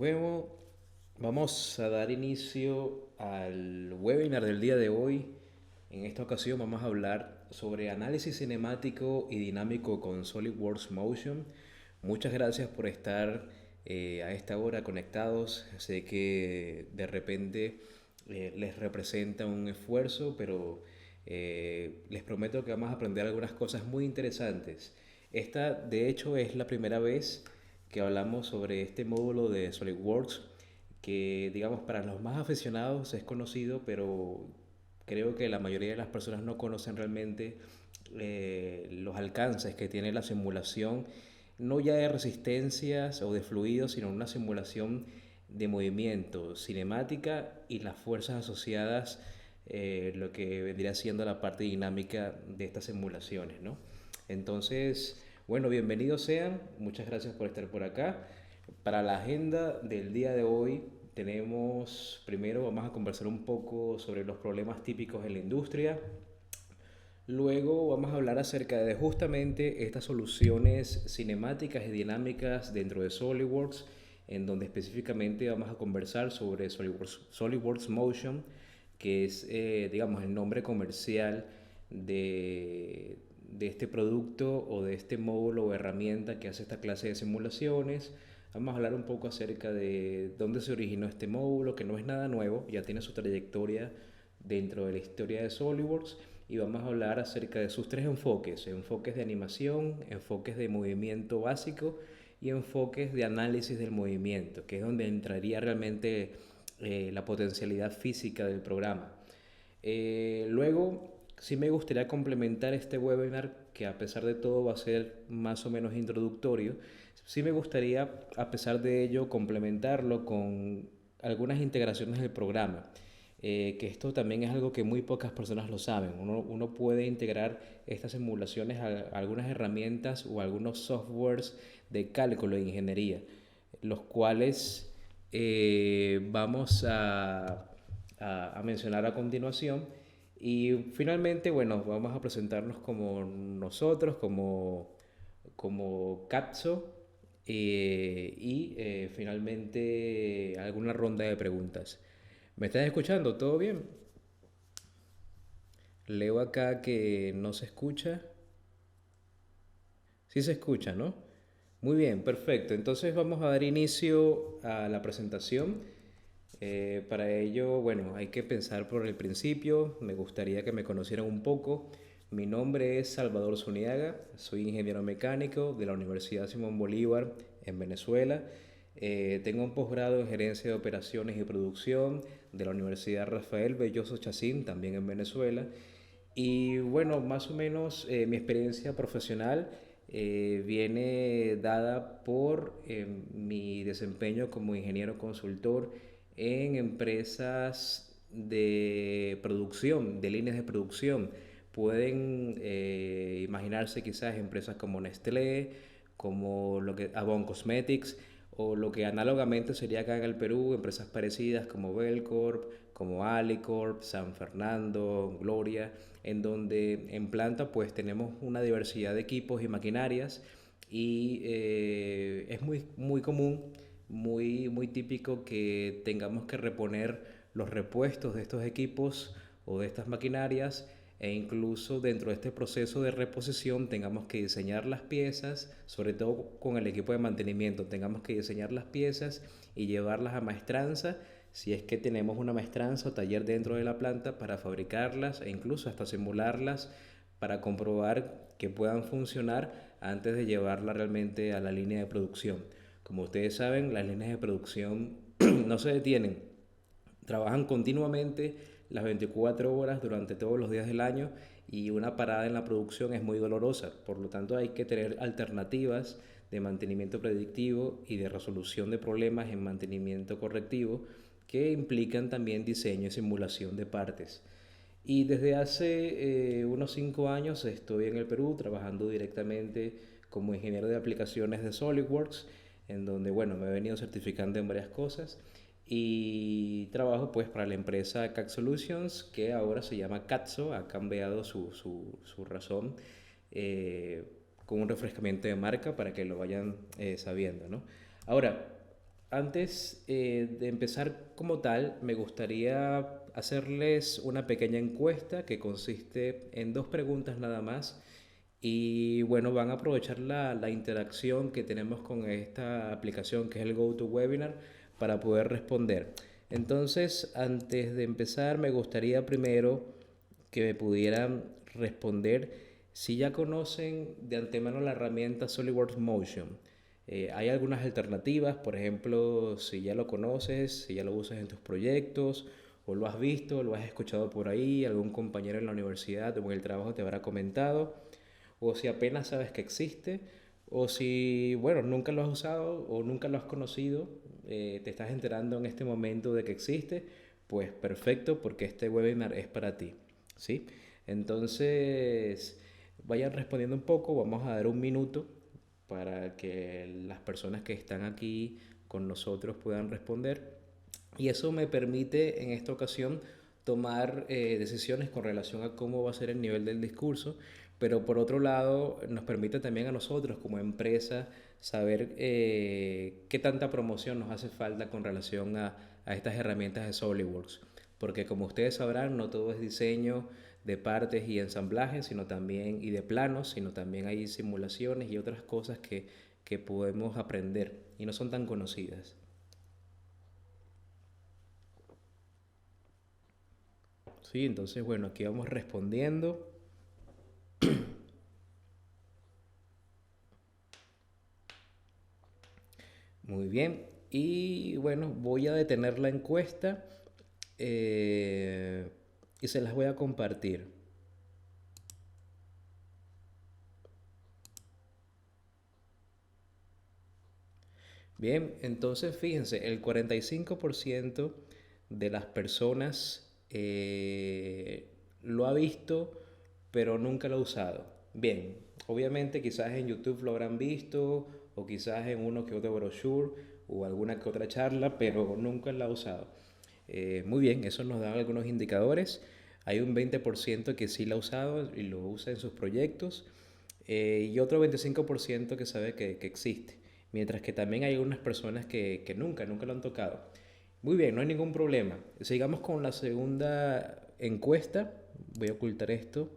Bueno, vamos a dar inicio al webinar del día de hoy. En esta ocasión vamos a hablar sobre análisis cinemático y dinámico con SolidWorks Motion. Muchas gracias por estar a esta hora conectados. Sé que de repente les representa un esfuerzo, pero les prometo que vamos a aprender algunas cosas muy interesantes. Esta, de hecho, es la primera vez que hablamos sobre este módulo de SolidWorks que, digamos, para los más aficionados es conocido, pero creo que la mayoría de las personas no conocen realmente los alcances que tiene la simulación, no ya de resistencias o de fluidos, sino una simulación de movimiento, cinemática y las fuerzas asociadas, lo que vendría siendo la parte dinámica de estas simulaciones, ¿no? Entonces, bueno, bienvenidos sean, muchas gracias por estar por acá. Para la agenda del día de hoy tenemos, primero vamos a conversar un poco sobre los problemas típicos en la industria. Luego vamos a hablar acerca de justamente estas soluciones cinemáticas y dinámicas dentro de SolidWorks, en donde específicamente vamos a conversar sobre SolidWorks Motion, que es, digamos, el nombre comercial de este producto o de este módulo o herramienta que hace esta clase de simulaciones. Vamos a hablar un poco acerca de dónde se originó este módulo, que no es nada nuevo, ya tiene su trayectoria dentro de la historia de SolidWorks, y vamos a hablar acerca de sus tres enfoques: enfoques de animación, enfoques de movimiento básico y enfoques de análisis del movimiento, que es donde entraría realmente la potencialidad física del programa. Luego, sí me gustaría complementar este webinar, que a pesar de todo va a ser más o menos introductorio. Sí me gustaría, a pesar de ello, complementarlo con algunas integraciones del programa. Que esto también es algo que muy pocas personas lo saben. Uno puede integrar estas simulaciones a algunas herramientas o a algunos softwares de cálculo e ingeniería, los cuales vamos a mencionar a continuación. Y finalmente, bueno, vamos a presentarnos como nosotros, como Capso, y finalmente alguna ronda de preguntas. ¿Me estás escuchando? ¿Todo bien? Leo acá que no se escucha. Sí se escucha, ¿no? Muy bien, perfecto. Entonces vamos a dar inicio a la presentación. Para ello, bueno, hay que pensar por el principio. Me gustaría que me conocieran un poco. Mi nombre es Salvador Zuniaga, soy ingeniero mecánico de la Universidad Simón Bolívar en Venezuela. Tengo un posgrado en gerencia de operaciones y producción de la Universidad Rafael Belloso Chacín, también en Venezuela. Y bueno, más o menos mi experiencia profesional viene dada por mi desempeño como ingeniero consultor en empresas de producción, de líneas de producción. Pueden imaginarse quizás empresas como Nestlé, como lo que Avon Cosmetics, o lo que análogamente sería acá en el Perú, empresas parecidas como Belcorp, como Alicorp, San Fernando, Gloria, en donde en planta pues tenemos una diversidad de equipos y maquinarias, y es muy común, muy típico que tengamos que reponer los repuestos de estos equipos o de estas maquinarias, e incluso dentro de este proceso de reposición tengamos que diseñar las piezas, sobre todo con el equipo de mantenimiento, tengamos que diseñar las piezas y llevarlas a maestranza, si es que tenemos una maestranza o taller dentro de la planta, para fabricarlas e incluso hasta simularlas para comprobar que puedan funcionar antes de llevarla realmente a la línea de producción. Como ustedes saben, las líneas de producción no se detienen, trabajan continuamente las 24 horas durante todos los días del año, y una parada en la producción es muy dolorosa. Por lo tanto, hay que tener alternativas de mantenimiento predictivo y de resolución de problemas en mantenimiento correctivo, que implican también diseño y simulación de partes. Y desde hace unos 5 años estoy en el Perú trabajando directamente como ingeniero de aplicaciones de SolidWorks, en donde, bueno, me he venido certificando en varias cosas, y trabajo pues para la empresa CAT Solutions, que ahora se llama Catso, ha cambiado su razón, eh, con un refrescamiento de marca para que lo vayan sabiendo, ¿no? Ahora, Antes de empezar como tal, me gustaría hacerles una pequeña encuesta que consiste en dos preguntas nada más. Y bueno, van a aprovechar la interacción que tenemos con esta aplicación que es el GoToWebinar para poder responder. Entonces, antes de empezar, me gustaría primero que me pudieran responder si ya conocen de antemano la herramienta SolidWorks Motion. Hay algunas alternativas, por ejemplo, si ya lo conoces, si ya lo usas en tus proyectos, o lo has visto, lo has escuchado por ahí, algún compañero en la universidad o en el trabajo te habrá comentado, o si apenas sabes que existe, o si, bueno, nunca lo has usado o nunca lo has conocido, te estás enterando en este momento de que existe, pues perfecto, porque este webinar es para ti, ¿sí? Entonces, vayan respondiendo un poco, vamos a dar un minuto para que las personas que están aquí con nosotros puedan responder. Y eso me permite en esta ocasión tomar decisiones con relación a cómo va a ser el nivel del discurso, pero por otro lado nos permite también a nosotros como empresa saber qué tanta promoción nos hace falta con relación a estas herramientas de SolidWorks. Porque como ustedes sabrán, no todo es diseño de partes y ensamblajes, sino también, y de planos, sino también hay simulaciones y otras cosas que podemos aprender y no son tan conocidas. Sí, entonces bueno, aquí vamos respondiendo. Muy bien. Y bueno, voy a detener la encuesta eh, y se las voy a compartir. Bien, entonces fíjense, el 45% de las personas lo ha visto, pero nunca lo ha usado. Bien, obviamente quizás en YouTube lo habrán visto, o quizás en uno que otro brochure, o alguna que otra charla, pero nunca lo ha usado. Muy bien, eso nos da algunos indicadores. Hay un 20% que sí lo ha usado y lo usa en sus proyectos, y otro 25% que sabe que existe. Mientras que también hay unas personas que nunca lo han tocado. Muy bien, no hay ningún problema. Sigamos con la segunda encuesta. Voy a ocultar esto.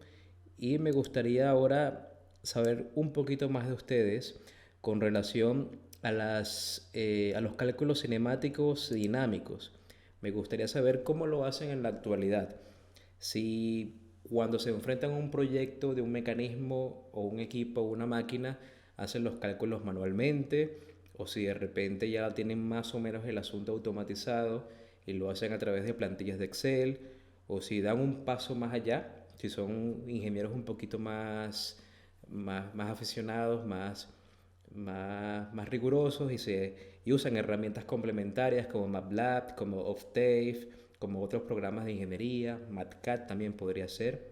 Y me gustaría ahora saber un poquito más de ustedes con relación a los cálculos cinemáticos dinámicos. Me gustaría saber cómo lo hacen en la actualidad. Si cuando se enfrentan a un proyecto de un mecanismo o un equipo o una máquina, hacen los cálculos manualmente, o si de repente ya tienen más o menos el asunto automatizado y lo hacen a través de plantillas de Excel, o si dan un paso más allá, si son ingenieros un poquito más aficionados, más rigurosos y usan herramientas complementarias como MATLAB, como Octave, como otros programas de ingeniería, MATCAD también podría ser.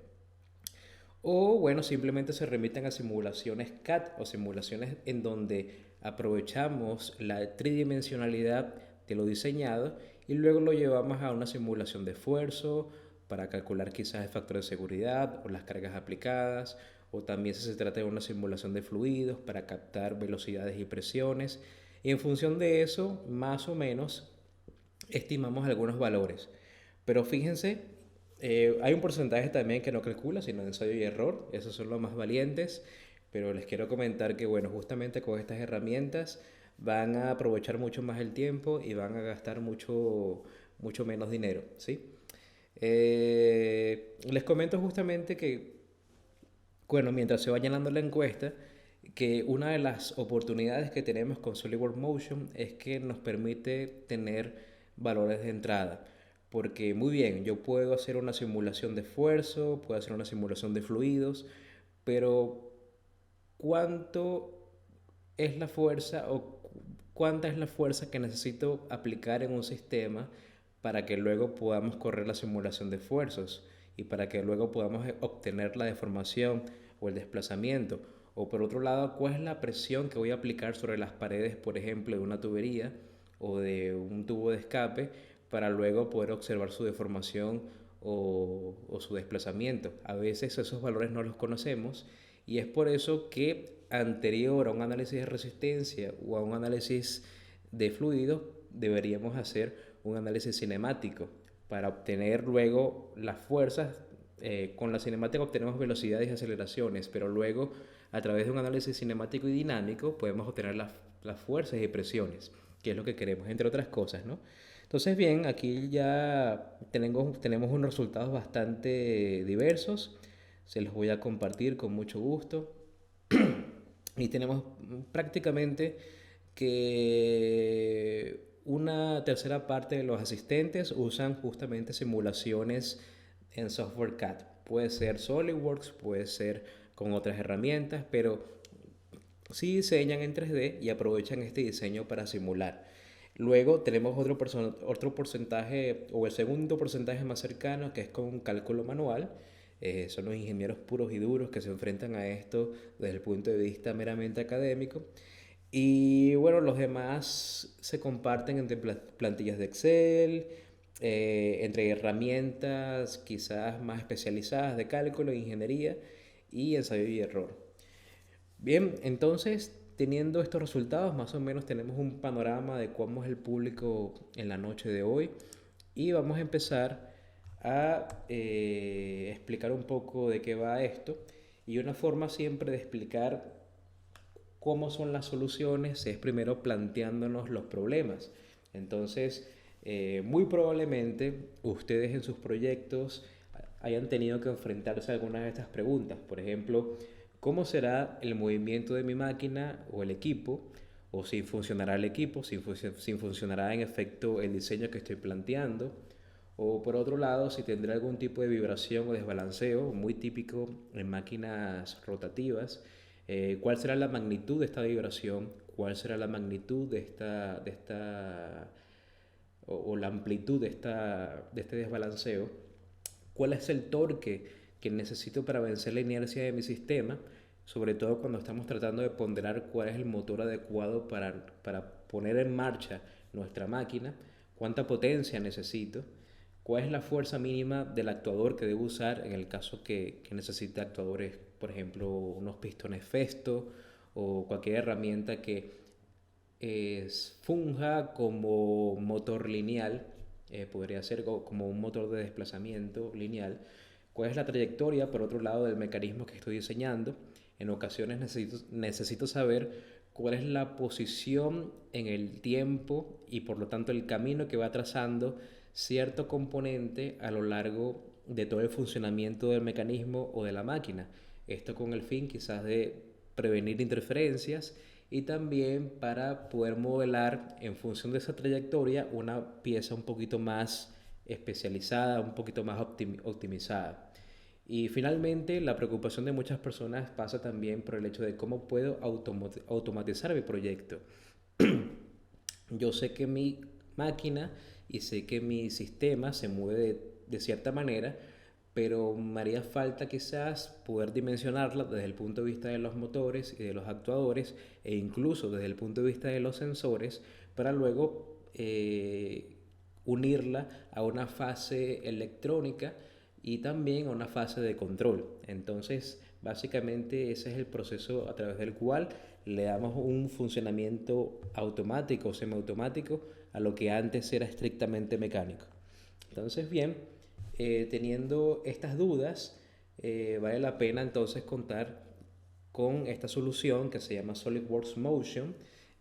O bueno, simplemente se remiten a simulaciones CAD o simulaciones en donde aprovechamos la tridimensionalidad de lo diseñado y luego lo llevamos a una simulación de esfuerzo para calcular quizás el factor de seguridad o las cargas aplicadas, o también si se trata de una simulación de fluidos para captar velocidades y presiones. Y en función de eso, más o menos, estimamos algunos valores. Pero fíjense, hay un porcentaje también que no calcula, sino de ensayo y error. Esos son los más valientes. Pero les quiero comentar que, bueno, justamente con estas herramientas van a aprovechar mucho más el tiempo y van a gastar mucho menos dinero, ¿sí? Les comento justamente que, bueno, mientras se va llenando la encuesta, que una de las oportunidades que tenemos con SolidWorks Motion es que nos permite tener valores de entrada. Porque muy bien, yo puedo hacer una simulación de esfuerzo, puedo hacer una simulación de fluidos, pero ¿cuánto es la fuerza o cuánta es la fuerza que necesito aplicar en un sistema para que luego podamos correr la simulación de esfuerzos y para que luego podamos obtener la deformación o el desplazamiento? O por otro lado, ¿cuál es la presión que voy a aplicar sobre las paredes, por ejemplo, de una tubería o de un tubo de escape para luego poder observar su deformación o su desplazamiento? A veces esos valores no los conocemos y es por eso que anterior a un análisis de resistencia o a un análisis de fluidos, deberíamos hacer un análisis cinemático para obtener luego las fuerzas. Con la cinemática obtenemos velocidades y aceleraciones, pero luego a través de un análisis cinemático y dinámico podemos obtener las fuerzas y presiones, que es lo que queremos, entre otras cosas, ¿no? Entonces, bien, aquí ya tenemos unos resultados bastante diversos. Se los voy a compartir con mucho gusto. Y tenemos prácticamente que una tercera parte de los asistentes usan justamente simulaciones en software CAD. Puede ser SolidWorks, puede ser con otras herramientas, pero sí diseñan en 3D y aprovechan este diseño para simular. Luego tenemos otro porcentaje, o el segundo porcentaje más cercano, que es con cálculo manual. Son los ingenieros puros y duros que se enfrentan a esto desde el punto de vista meramente académico. Y bueno, los demás se comparten entre plantillas de Excel, entre herramientas quizás más especializadas de cálculo, ingeniería y ensayo y error. Bien, entonces, teniendo estos resultados, más o menos tenemos un panorama de cómo es el público en la noche de hoy y vamos a empezar a explicar un poco de qué va esto. Y una forma siempre de explicar cómo son las soluciones es primero planteándonos los problemas. Entonces, muy probablemente ustedes en sus proyectos hayan tenido que enfrentarse a algunas de estas preguntas. Por ejemplo, ¿cómo será el movimiento de mi máquina o el equipo? O si funcionará el equipo, si funcionará en efecto el diseño que estoy planteando. O por otro lado, si tendrá algún tipo de vibración o desbalanceo, muy típico en máquinas rotativas. ¿Cuál será la magnitud de esta vibración? ¿Cuál será la magnitud o la amplitud de este desbalanceo? ¿Cuál es el torque que necesito para vencer la inercia de mi sistema? Sobre todo cuando estamos tratando de ponderar cuál es el motor adecuado para poner en marcha nuestra máquina. ¿Cuánta potencia necesito? ¿Cuál es la fuerza mínima del actuador que debo usar en el caso que necesite actuadores, por ejemplo, unos pistones Festo o cualquier herramienta que funja como motor lineal, podría ser como un motor de desplazamiento lineal? ¿Cuál es la trayectoria, por otro lado, del mecanismo que estoy diseñando? En ocasiones necesito saber cuál es la posición en el tiempo y por lo tanto el camino que va trazando cierto componente a lo largo de todo el funcionamiento del mecanismo o de la máquina. Esto con el fin quizás de prevenir interferencias y también para poder modelar en función de esa trayectoria una pieza un poquito más especializada, un poquito más optimizada. Y finalmente, la preocupación de muchas personas pasa también por el hecho de cómo puedo automatizar mi proyecto. Yo sé que mi máquina y sé que mi sistema se mueve de cierta manera, pero me haría falta quizás poder dimensionarla desde el punto de vista de los motores y de los actuadores e incluso desde el punto de vista de los sensores para luego unirla a una fase electrónica y también a una fase de control. Entonces, básicamente ese es el proceso a través del cual le damos un funcionamiento automático o semiautomático a lo que antes era estrictamente mecánico. Entonces, bien, teniendo estas dudas, vale la pena entonces contar con esta solución que se llama SolidWorks Motion,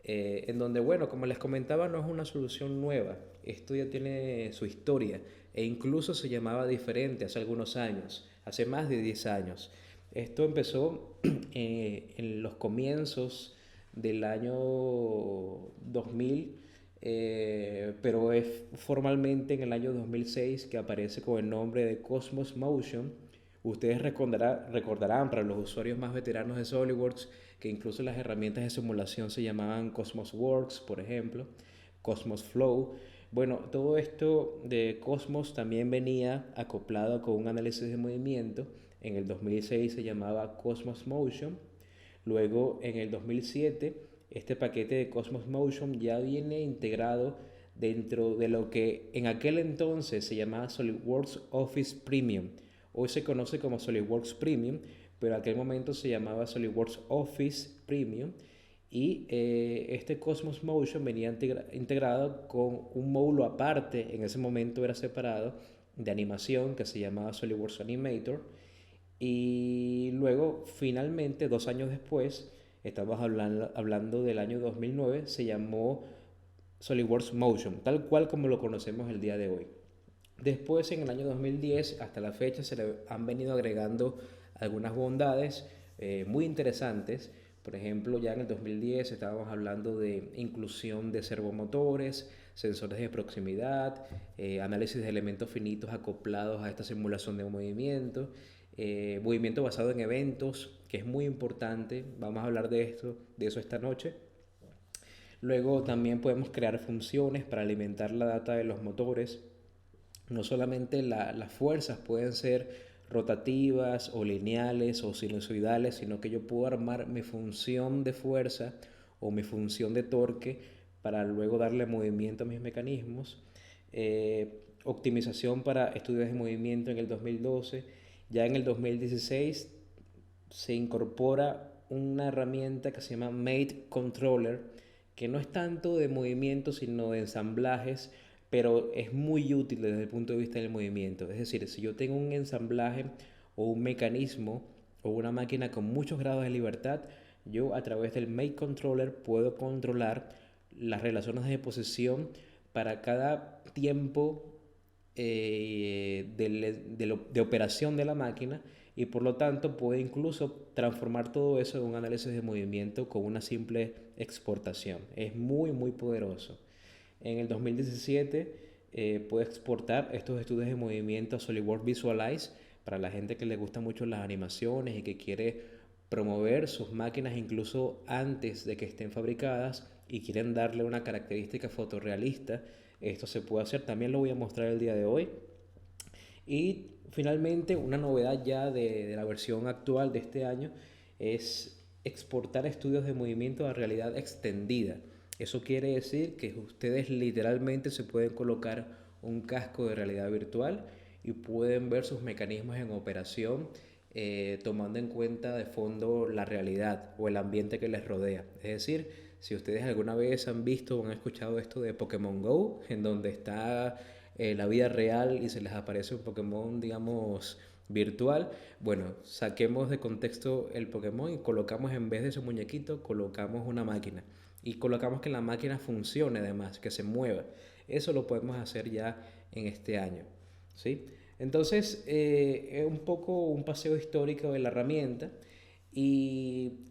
en donde, bueno, como les comentaba, no es una solución nueva. Esto ya tiene su historia e incluso se llamaba diferente hace algunos años, hace más de 10 años. Esto empezó en los comienzos del año 2000, pero es formalmente en el año 2006 que aparece con el nombre de Cosmos Motion. Ustedes recordarán para los usuarios más veteranos de SolidWorks que incluso las herramientas de simulación se llamaban Cosmos Works, por ejemplo, Cosmos Flow. Bueno, todo esto de Cosmos también venía acoplado con un análisis de movimiento. En el 2006 se llamaba Cosmos Motion. Luego, en el 2007, este paquete de Cosmos Motion ya viene integrado dentro de lo que en aquel entonces se llamaba SolidWorks Office Premium. Hoy se conoce como SolidWorks Premium, pero en aquel momento se llamaba SolidWorks Office Premium. Y este Cosmos Motion venía integrado con un módulo aparte, en ese momento era separado, de animación que se llamaba SolidWorks Animator. Y luego, finalmente, 2 años después, estamos hablando del año 2009, se llamó SolidWorks Motion, tal cual como lo conocemos el día de hoy. Después, en el año 2010, hasta la fecha, se le han venido agregando algunas bondades muy interesantes. Por ejemplo, ya en el 2010 estábamos hablando de inclusión de servomotores, sensores de proximidad, análisis de elementos finitos acoplados a esta simulación de movimiento, movimiento basado en eventos, que es muy importante. Vamos a hablar de eso esta noche. Luego también podemos crear funciones para alimentar la data de los motores. No solamente las fuerzas pueden ser rotativas o lineales o sinusoidales, sino que yo puedo armar mi función de fuerza o mi función de torque para luego darle movimiento a mis mecanismos. Optimización para estudios de movimiento en el 2012. Ya en el 2016 se incorpora una herramienta que se llama Mate Controller, que no es tanto de movimiento sino de ensamblajes, pero es muy útil desde el punto de vista del movimiento. Es decir, si yo tengo un ensamblaje o un mecanismo o una máquina con muchos grados de libertad, yo a través del Mate Controller puedo controlar las relaciones de posición para cada tiempo de operación de la máquina, y por lo tanto puede incluso transformar todo eso en un análisis de movimiento con una simple exportación. Es muy muy poderoso. En el 2017 puede exportar estos estudios de movimiento a SolidWorks Visualize para la gente que le gusta mucho las animaciones y que quiere promover sus máquinas incluso antes de que estén fabricadas y quieren darle una característica fotorrealista. Esto se puede hacer, también lo voy a mostrar el día de hoy. Y finalmente, una novedad ya de la versión actual de este año es exportar estudios de movimiento a realidad extendida. Eso quiere decir que ustedes literalmente se pueden colocar un casco de realidad virtual y pueden ver sus mecanismos en operación, tomando en cuenta de fondo la realidad o el ambiente que les rodea. Es decir, si ustedes alguna vez han visto o han escuchado esto de Pokémon Go, en donde está la vida real y se les aparece un Pokémon, digamos, virtual, bueno, saquemos de contexto el Pokémon y colocamos, en vez de ese muñequito, colocamos una máquina. Y colocamos que la máquina funcione además, que se mueva. Eso lo podemos hacer ya en este año, ¿sí? Entonces, es un poco un paseo histórico de la herramienta. Y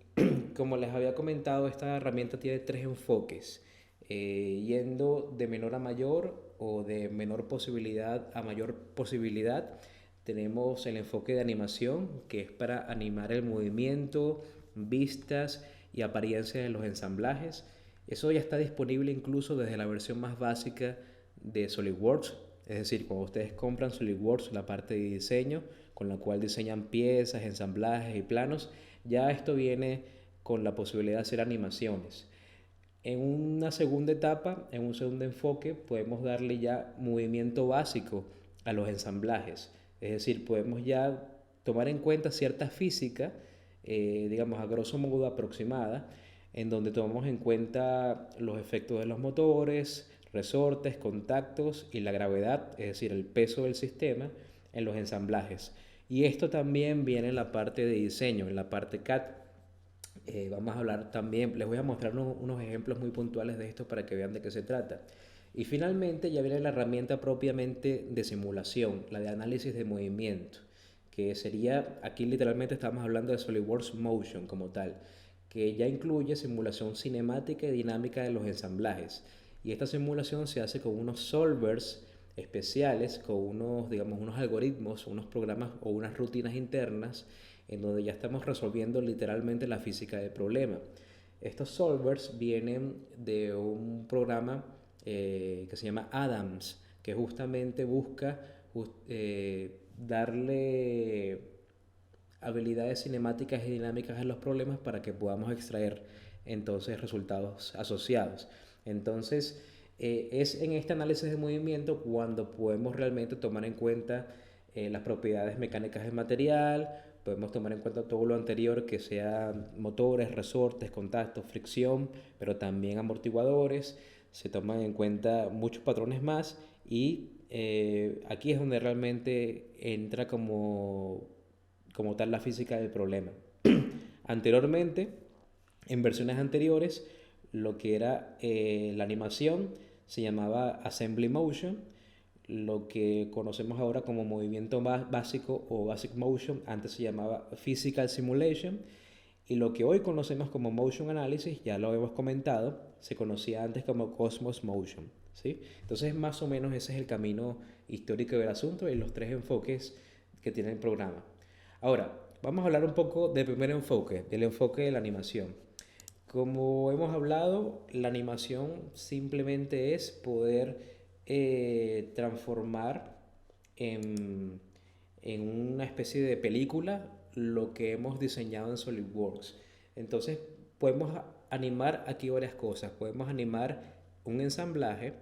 como les había comentado, esta herramienta tiene tres enfoques, yendo de menor a mayor o de menor posibilidad a mayor posibilidad. Tenemos el enfoque de animación, que es para animar el movimiento, vistas y apariencia de los ensamblajes. Eso ya está disponible incluso desde la versión más básica de SolidWorks. Es decir, cuando ustedes compran SolidWorks, la parte de diseño, con la cual diseñan piezas, ensamblajes y planos, ya esto viene con la posibilidad de hacer animaciones. En una segunda etapa, en un segundo enfoque, podemos darle ya movimiento básico a los ensamblajes. Es decir, podemos ya tomar en cuenta cierta física, digamos a grosso modo aproximada, en donde tomamos en cuenta los efectos de los motores, resortes, contactos y la gravedad, es decir, el peso del sistema en los ensamblajes. Y esto también viene en la parte de diseño, en la parte CAD. Vamos a hablar también, les voy a mostrar unos ejemplos muy puntuales de esto para que vean de qué se trata. Y finalmente ya viene la herramienta propiamente de simulación, la de análisis de movimiento, que sería, aquí literalmente estamos hablando de SolidWorks Motion como tal, que ya incluye simulación cinemática y dinámica de los ensamblajes. Y esta simulación se hace con unos solvers especiales, con unos, digamos, unos algoritmos, unos programas o unas rutinas internas en donde ya estamos resolviendo literalmente la física del problema. Estos solvers vienen de un programa que se llama Adams, que justamente busca darle habilidades cinemáticas y dinámicas a los problemas para que podamos extraer entonces resultados asociados. Entonces, es en este análisis de movimiento cuando podemos realmente tomar en cuenta las propiedades mecánicas del material, Podemos tomar en cuenta todo lo anterior, que sea motores, resortes, contactos, fricción, pero también amortiguadores. Se toman en cuenta muchos patrones más y aquí es donde realmente entra como tal la física del problema. Anteriormente, en versiones anteriores, lo que era la animación se llamaba Assembly Motion. Lo que conocemos ahora como movimiento básico o Basic Motion, antes se llamaba Physical Simulation. Y lo que hoy conocemos como Motion Analysis, ya lo hemos comentado, se conocía antes como Cosmos Motion, ¿sí? Entonces, más o menos ese es el camino histórico del asunto y los tres enfoques que tiene el programa. Ahora, vamos a hablar un poco del primer enfoque, del enfoque de la animación. Como hemos hablado, la animación simplemente es poder transformar en, en una especie de película lo que hemos diseñado en SolidWorks. Entonces, podemos animar aquí varias cosas. Podemos animar un ensamblaje,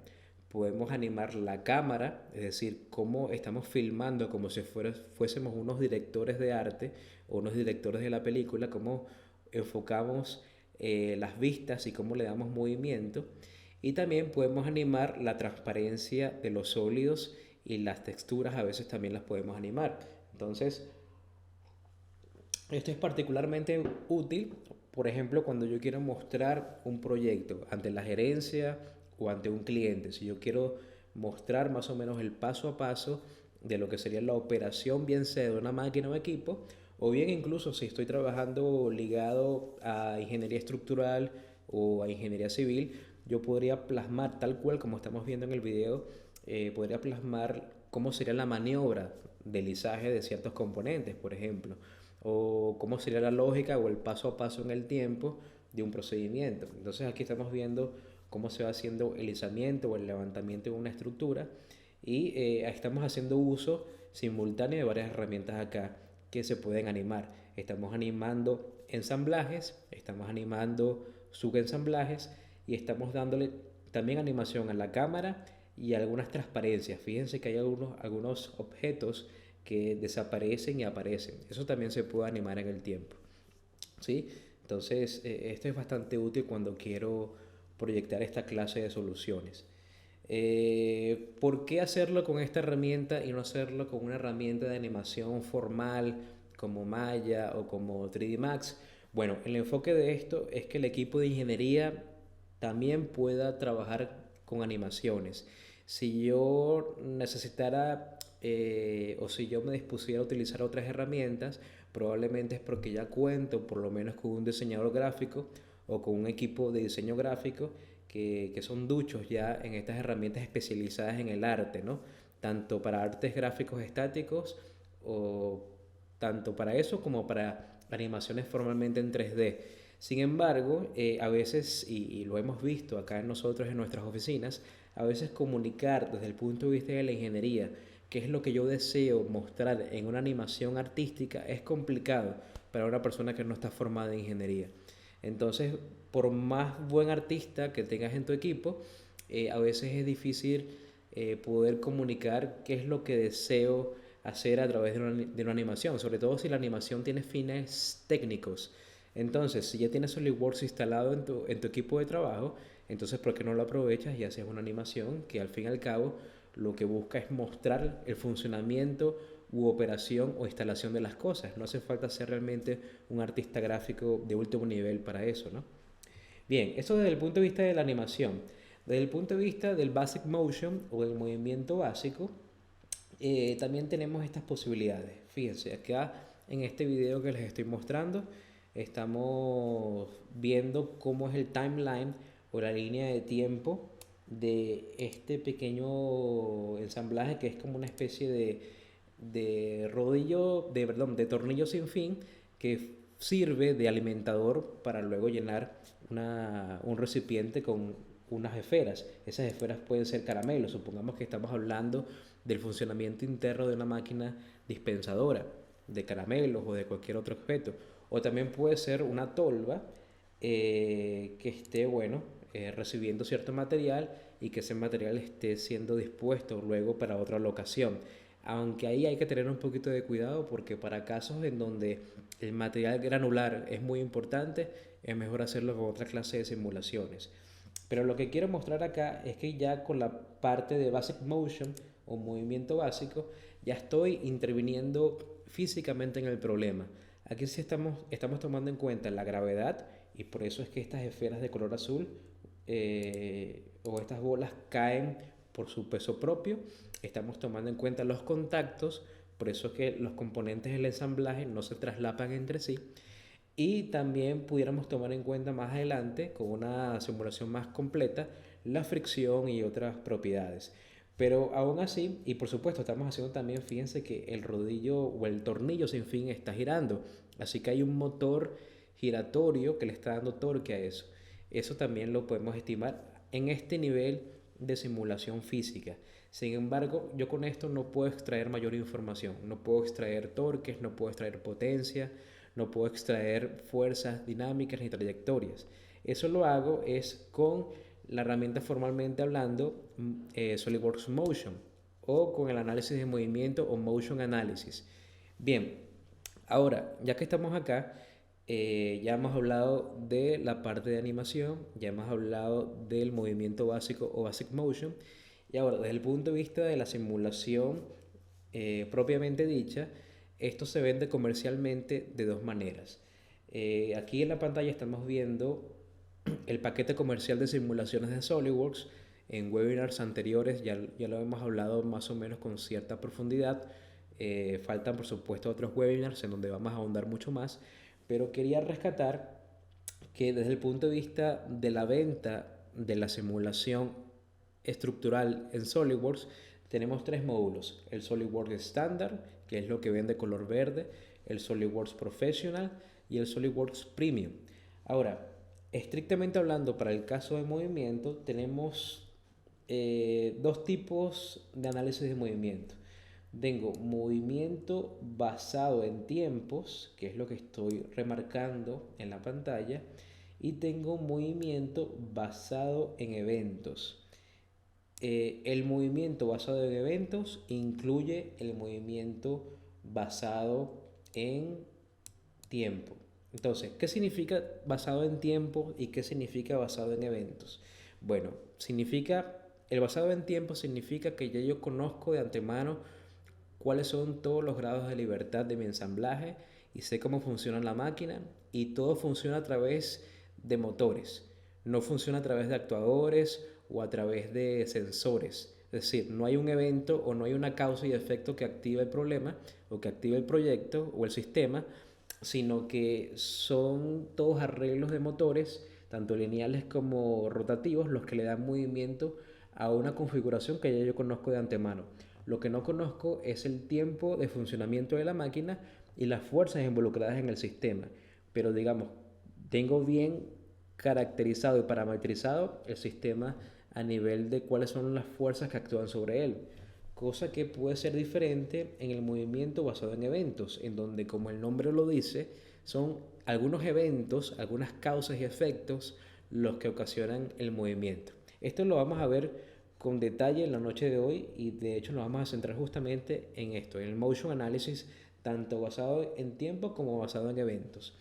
podemos animar la cámara, es decir, cómo estamos filmando como si fuésemos unos directores de arte o unos directores de la película, cómo enfocamos las vistas y cómo le damos movimiento. Y también podemos animar la transparencia de los sólidos y las texturas a veces también las podemos animar. Entonces, esto es particularmente útil, por ejemplo, cuando yo quiero mostrar un proyecto ante la gerencia o ante un cliente. Si yo quiero mostrar más o menos el paso a paso de lo que sería la operación, bien sea de una máquina o equipo, o bien incluso si estoy trabajando ligado a ingeniería estructural o a ingeniería civil, yo podría plasmar tal cual como estamos viendo en el video, podría plasmar cómo sería la maniobra de lizaje de ciertos componentes, por ejemplo, o cómo sería la lógica o el paso a paso en el tiempo de un procedimiento. Entonces aquí estamos viendo cómo se va haciendo el izamiento o el levantamiento de una estructura y estamos haciendo uso simultáneo de varias herramientas acá que se pueden animar. Estamos animando ensamblajes, estamos animando subensamblajes y estamos dándole también animación a la cámara y algunas transparencias. Fíjense que hay algunos objetos que desaparecen y aparecen. Eso también se puede animar en el tiempo, ¿sí? Entonces, esto es bastante útil cuando quiero proyectar esta clase de soluciones. ¿Por qué hacerlo con esta herramienta y no hacerlo con una herramienta de animación formal como Maya o como 3D Max? Bueno, el enfoque de esto es que el equipo de ingeniería también pueda trabajar con animaciones. Si yo necesitara o si yo me dispusiera a utilizar otras herramientas, probablemente es porque ya cuento por lo menos con un diseñador gráfico o con un equipo de diseño gráfico que son duchos ya en estas herramientas especializadas en el arte, ¿no? Tanto para artes gráficos estáticos o tanto para eso como para animaciones formalmente en 3D. Sin embargo, a veces, y lo hemos visto acá en nosotros en nuestras oficinas, a veces comunicar desde el punto de vista de la ingeniería qué es lo que yo deseo mostrar en una animación artística es complicado para una persona que no está formada en ingeniería. Entonces, por más buen artista que tengas en tu equipo, a veces es difícil poder comunicar qué es lo que deseo hacer a través de una animación, sobre todo si la animación tiene fines técnicos. Entonces, si ya tienes SolidWorks instalado en tu equipo de trabajo, entonces ¿por qué no lo aprovechas y haces una animación que al fin y al cabo lo que busca es mostrar el funcionamiento u operación o instalación de las cosas? No hace falta ser realmente un artista gráfico de último nivel para eso, ¿no? Bien, eso desde el punto de vista de la animación. Desde el punto de vista del Basic Motion o del movimiento básico, también tenemos estas posibilidades. Fíjense, acá en este video que les estoy mostrando, estamos viendo cómo es el timeline o la línea de tiempo de este pequeño ensamblaje que es como una especie de rodillo, de tornillo sin fin que sirve de alimentador para luego llenar un recipiente con unas esferas. Esas esferas pueden ser caramelos. Supongamos que estamos hablando del funcionamiento interno de una máquina dispensadora de caramelos o de cualquier otro objeto. O también puede ser una tolva que esté, bueno, recibiendo cierto material y que ese material esté siendo dispuesto luego para otra locación. aunque ahí hay que tener un poquito de cuidado porque para casos en donde el material granular es muy importante, es mejor hacerlo con otra clase de simulaciones. Pero lo que quiero mostrar acá es que ya con la parte de Basic Motion o movimiento básico, ya estoy interviniendo físicamente en el problema. Aquí sí estamos tomando en cuenta la gravedad y por eso es que estas esferas de color azul o estas bolas caen por su peso propio. Estamos tomando en cuenta los contactos, por eso es que los componentes del ensamblaje no se traslapan entre sí. Y también pudiéramos tomar en cuenta más adelante, con una simulación más completa, la fricción y otras propiedades. Pero aún así, y por supuesto estamos haciendo también, fíjense que el rodillo o el tornillo sin fin está girando. Así que hay un motor giratorio que le está dando torque a eso. Eso también lo podemos estimar en este nivel de simulación física. Sin embargo, yo con esto no puedo extraer mayor información. No puedo extraer torques, no puedo extraer potencia, no puedo extraer fuerzas dinámicas ni trayectorias. Eso lo hago es con la herramienta formalmente hablando SolidWorks Motion o con el análisis de movimiento o Motion Analysis. Bien, ahora ya que estamos acá, ya hemos hablado de la parte de animación, ya hemos hablado del movimiento básico o Basic Motion y ahora desde el punto de vista de la simulación propiamente dicha, esto se vende comercialmente de dos maneras. Aquí en la pantalla estamos viendo el paquete comercial de simulaciones de SolidWorks. En webinars anteriores ya lo hemos hablado más o menos con cierta profundidad. Faltan por supuesto otros webinars en donde vamos a ahondar mucho más, pero quería rescatar que desde el punto de vista de la venta de la simulación estructural en SolidWorks tenemos tres módulos: el SolidWorks Standard, que es lo que vende color verde, el SolidWorks Professional y el SolidWorks Premium. Ahora, estrictamente hablando, para el caso de movimiento tenemos dos tipos de análisis de movimiento. Tengo movimiento basado en tiempos, que es lo que estoy remarcando en la pantalla, y tengo movimiento basado en eventos. El movimiento basado en eventos incluye el movimiento basado en tiempo. Entonces, ¿qué significa basado en tiempo y qué significa basado en eventos? Bueno, el basado en tiempo significa que ya yo conozco de antemano cuáles son todos los grados de libertad de mi ensamblaje y sé cómo funciona la máquina, y todo funciona a través de motores, no funciona a través de actuadores o a través de sensores. Es decir, no hay un evento o no hay una causa y efecto que active el problema o que active el proyecto o el sistema, sino que son todos arreglos de motores, tanto lineales como rotativos, los que le dan movimiento a una configuración que ya yo conozco de antemano. Lo que no conozco es el tiempo de funcionamiento de la máquina y las fuerzas involucradas en el sistema. Pero digamos, tengo bien caracterizado y parametrizado el sistema a nivel de cuáles son las fuerzas que actúan sobre él. Cosa que puede ser diferente en el movimiento basado en eventos, en donde, como el nombre lo dice, son algunos eventos, algunas causas y efectos los que ocasionan el movimiento. Esto lo vamos a ver con detalle en la noche de hoy y de hecho nos vamos a centrar justamente en esto, en el motion analysis, tanto basado en tiempo como basado en eventos.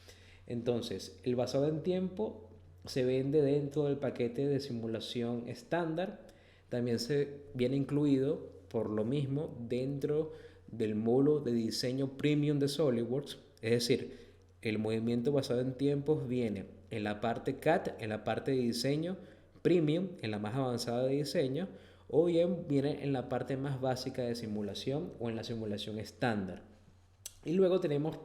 Entonces, el basado en tiempo se vende dentro del paquete de simulación estándar. También se viene incluido por lo mismo dentro del módulo de diseño premium de SolidWorks. Es decir, el movimiento basado en tiempos viene en la parte CAD, en la parte de diseño premium, en la más avanzada de diseño, o bien viene en la parte más básica de simulación o en la simulación estándar. Y luego tenemos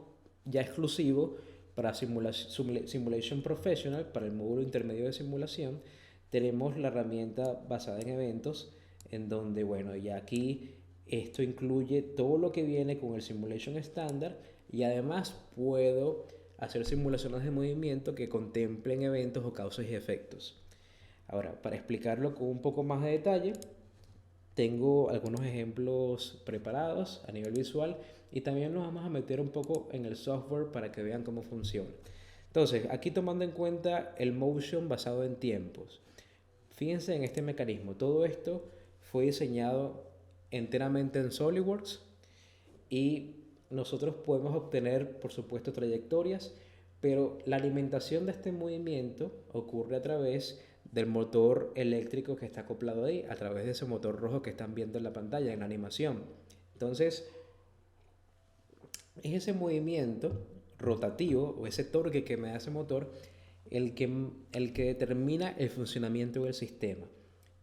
ya exclusivo para Simulation Professional, para el módulo intermedio de simulación, tenemos la herramienta basada en eventos, en donde, bueno, ya aquí esto incluye todo lo que viene con el Simulation estándar y además puedo hacer simulaciones de movimiento que contemplen eventos o causas y efectos. Ahora, para explicarlo con un poco más de detalle, tengo algunos ejemplos preparados a nivel visual y también nos vamos a meter un poco en el software para que vean cómo funciona. Entonces, aquí tomando en cuenta el motion basado en tiempos, fíjense en este mecanismo. Todo esto fue diseñado enteramente en SolidWorks. y nosotros podemos obtener, por supuesto, trayectorias, pero la alimentación de este movimiento ocurre a través del motor eléctrico que está acoplado ahí, a través de ese motor rojo que están viendo en la pantalla, en la animación. Entonces, es ese movimiento rotativo o ese torque que me da ese motor el que determina el funcionamiento del sistema.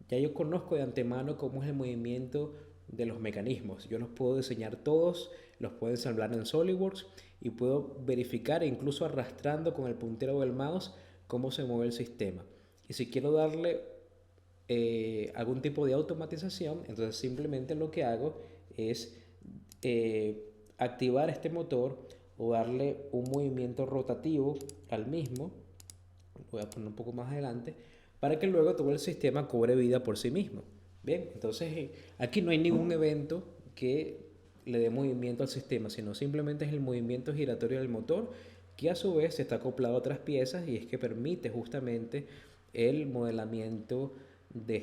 Ya yo conozco de antemano cómo es el movimiento de los mecanismos. Yo los puedo diseñar todos, los puedo ensamblar en SolidWorks y puedo verificar, incluso arrastrando con el puntero del mouse, cómo se mueve el sistema. Y si quiero darle algún tipo de automatización, entonces simplemente lo que hago es activar este motor o darle un movimiento rotativo al mismo. Voy a poner un poco más adelante para que luego todo el sistema cobre vida por sí mismo. Bien, entonces aquí no hay ningún evento que le dé movimiento al sistema, sino simplemente es el movimiento giratorio del motor que a su vez está acoplado a otras piezas y es que permite justamente el modelamiento de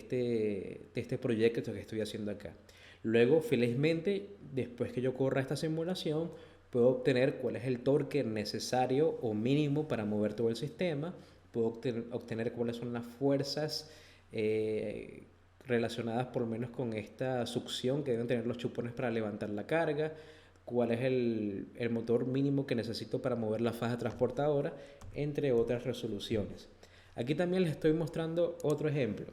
este proyecto que estoy haciendo acá. Luego, felizmente, después que yo corra esta simulación, puedo obtener cuál es el torque necesario o mínimo para mover todo el sistema, puedo obtener cuáles son las fuerzas relacionadas por lo menos con esta succión que deben tener los chupones para levantar la carga, cuál es el motor mínimo que necesito para mover la faja transportadora, entre otras resoluciones. Aquí también les estoy mostrando otro ejemplo.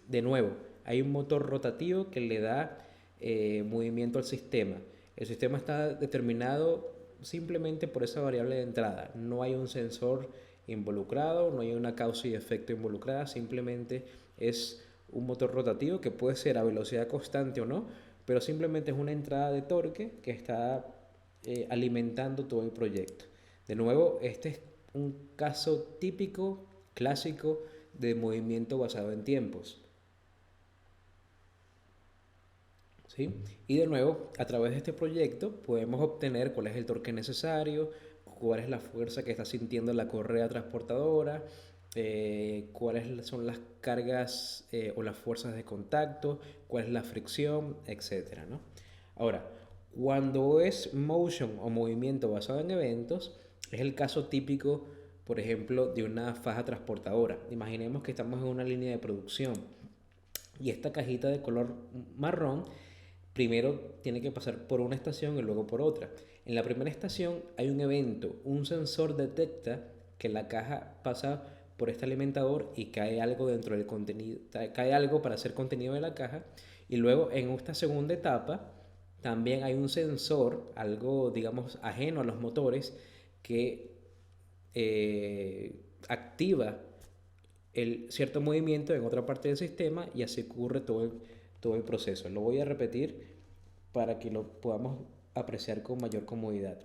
De nuevo, hay un motor rotativo que le da movimiento al sistema. El sistema está determinado simplemente por esa variable de entrada. No hay un sensor involucrado, no hay una causa y efecto involucrada, simplemente es un motor rotativo que puede ser a velocidad constante o no, pero simplemente es una entrada de torque que está alimentando todo el proyecto. De nuevo, este es un caso típico, clásico de movimiento basado en tiempos. ¿Sí? Y de nuevo, a través de este proyecto podemos obtener cuál es el torque necesario, cuál es la fuerza que está sintiendo la correa transportadora, cuáles son las cargas o las fuerzas de contacto, cuál es la fricción, etcétera, ¿no? Ahora, cuando es motion o movimiento basado en eventos, es el caso típico, por ejemplo, de una faja transportadora. Imaginemos que estamos en una línea de producción y esta cajita de color marrón primero tiene que pasar por una estación y luego por otra. En la primera estación hay un evento, un sensor detecta que la caja pasa por este alimentador y cae algo dentro del contenido, cae algo para ser contenido de la caja, y luego en esta segunda etapa también hay un sensor, algo digamos ajeno a los motores, que activa el cierto movimiento en otra parte del sistema y así ocurre todo el proceso. Lo voy a repetir para que lo podamos apreciar con mayor comodidad.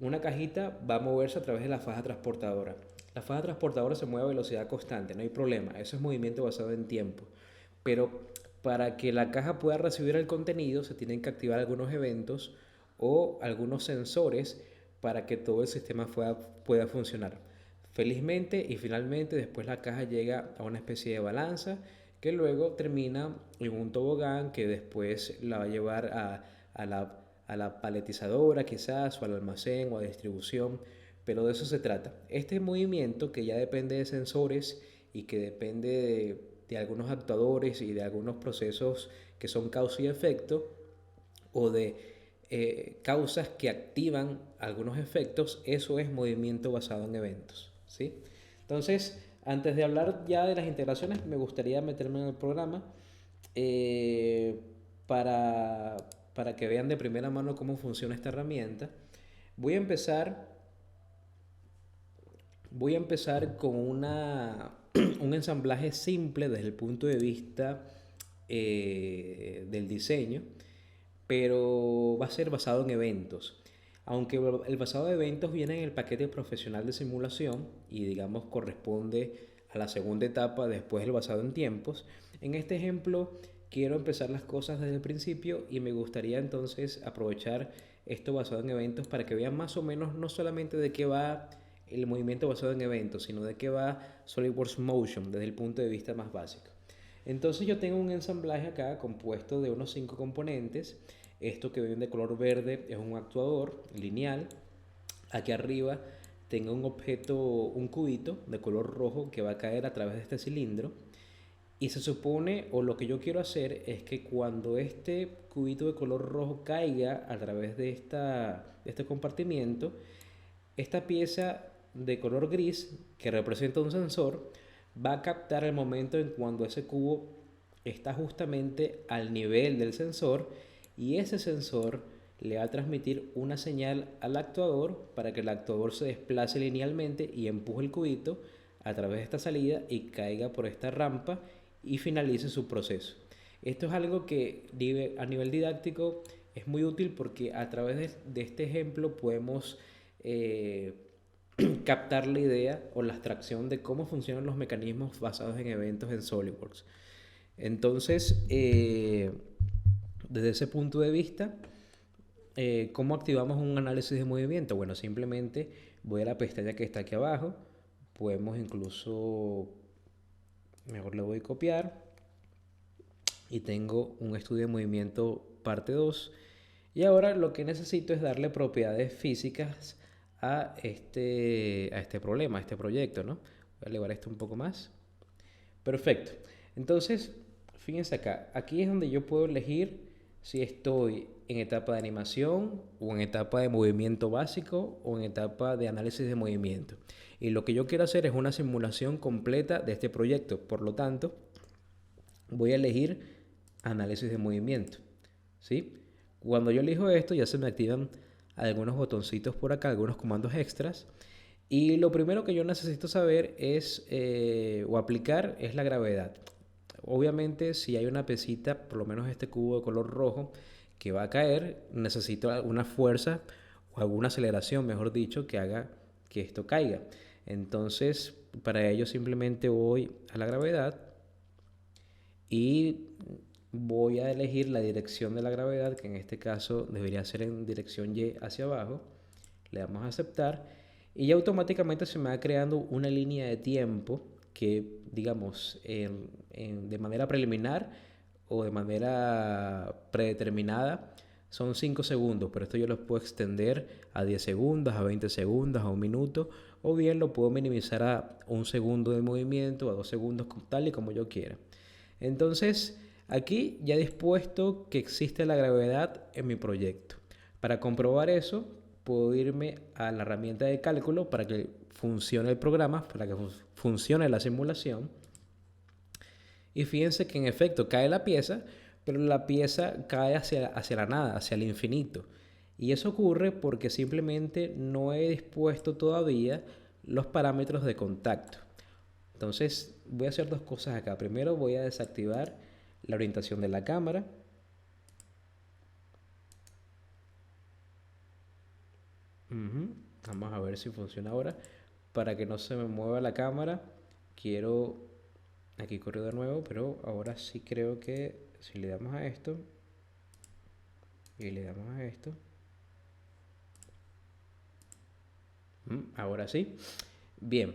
Una cajita va a moverse a través de la faja transportadora. La faja transportadora se mueve a velocidad constante, no hay problema, eso es movimiento basado en tiempo. Pero para que la caja pueda recibir el contenido se tienen que activar algunos eventos o algunos sensores para que todo el sistema pueda funcionar. Felizmente y finalmente después la caja llega a una especie de balanza que luego termina en un tobogán que después la va a llevar a la paletizadora quizás, o al almacén o a distribución, pero de eso se trata. Este movimiento que ya depende de sensores y que depende de algunos actuadores y de algunos procesos que son causa y efecto, o de causas que activan algunos efectos, eso es movimiento basado en eventos, ¿sí? Entonces, antes de hablar ya de las integraciones, me gustaría meterme en el programa eh, para, para que vean de primera mano cómo funciona esta herramienta. Voy a empezar, voy a empezar con un ensamblaje simple desde el punto de vista del diseño, pero va a ser basado en eventos. Aunque el basado de eventos viene en el paquete profesional de simulación y digamos corresponde a la segunda etapa después del basado en tiempos, en este ejemplo quiero empezar las cosas desde el principio y me gustaría entonces aprovechar esto basado en eventos para que vean más o menos no solamente de qué va el movimiento basado en eventos, sino de qué va SolidWorks Motion desde el punto de vista más básico. Entonces yo tengo un ensamblaje acá compuesto de unos 5 componentes. esto que ven de color verde es un actuador lineal. Aquí arriba tengo un objeto, un cubito de color rojo que va a caer a través de este cilindro. Y se supone, o lo que yo quiero hacer es que cuando este cubito de color rojo caiga a través de este compartimiento, esta pieza de color gris, que representa un sensor, va a captar el momento en cuando ese cubo está justamente al nivel del sensor, y ese sensor le va a transmitir una señal al actuador para que el actuador se desplace linealmente y empuje el cubito a través de esta salida y caiga por esta rampa y finalice su proceso. Esto es algo que a nivel didáctico es muy útil porque a través de este ejemplo podemos eh, captar la idea o la abstracción de cómo funcionan los mecanismos basados en eventos en SolidWorks. Entonces, desde ese punto de vista, ¿cómo activamos un análisis de movimiento? Bueno, simplemente voy a la pestaña que está aquí abajo. Podemos incluso, mejor le voy a copiar. Y tengo un estudio de movimiento parte 2. Y ahora lo que necesito es darle propiedades físicas a este problema, a este proyecto, ¿no? Voy a elevar esto un poco más. Perfecto. Entonces, fíjense acá. Aquí es donde yo puedo elegir si estoy en etapa de animación o en etapa de movimiento básico o en etapa de análisis de movimiento. Y lo que yo quiero hacer es una simulación completa de este proyecto. Por lo tanto, voy a elegir análisis de movimiento, ¿sí? Cuando yo elijo esto, ya se me activan algunos botoncitos por acá, algunos comandos extras. Y lo primero que yo necesito saber es, o aplicar, es la gravedad. Obviamente, si hay una pesita, por lo menos este cubo de color rojo, que va a caer, necesito alguna fuerza o alguna aceleración, mejor dicho, que haga que esto caiga. Entonces, para ello simplemente voy a la gravedad y voy a elegir la dirección de la gravedad, que en este caso debería ser en dirección Y hacia abajo. Le damos a aceptar y ya automáticamente se me va creando una línea de tiempo que, digamos, de manera preliminar o de manera predeterminada son 5 segundos, pero esto yo lo puedo extender a 10 segundos, a 20 segundos, a un minuto, o bien lo puedo minimizar a 1 segundo de movimiento, a 2 segundos, tal y como yo quiera. Entonces, aquí ya he dispuesto que existe la gravedad en mi proyecto. Para comprobar eso, puedo irme a la herramienta de cálculo para que funcione el programa, para que funcione la simulación. Y fíjense que en efecto cae la pieza, pero la pieza cae hacia la nada, hacia el infinito. Y eso ocurre porque simplemente no he dispuesto todavía los parámetros de contacto. Entonces voy a hacer dos cosas acá. Primero voy a desactivar la orientación de la cámara. Vamos a ver si funciona ahora. Para que no se me mueva la cámara, quiero... Aquí corrió de nuevo, pero ahora sí creo que si le damos a esto y le damos a esto, ahora sí. Bien,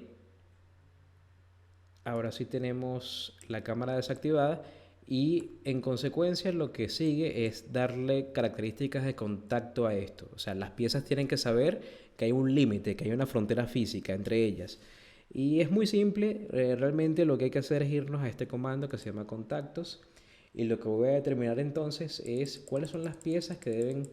ahora sí tenemos la cámara desactivada y en consecuencia lo que sigue es darle características de contacto a esto. O sea, las piezas tienen que saber que hay un límite, que hay una frontera física entre ellas. Y es muy simple, realmente lo que hay que hacer es irnos a este comando que se llama contactos y lo que voy a determinar entonces es cuáles son las piezas que deben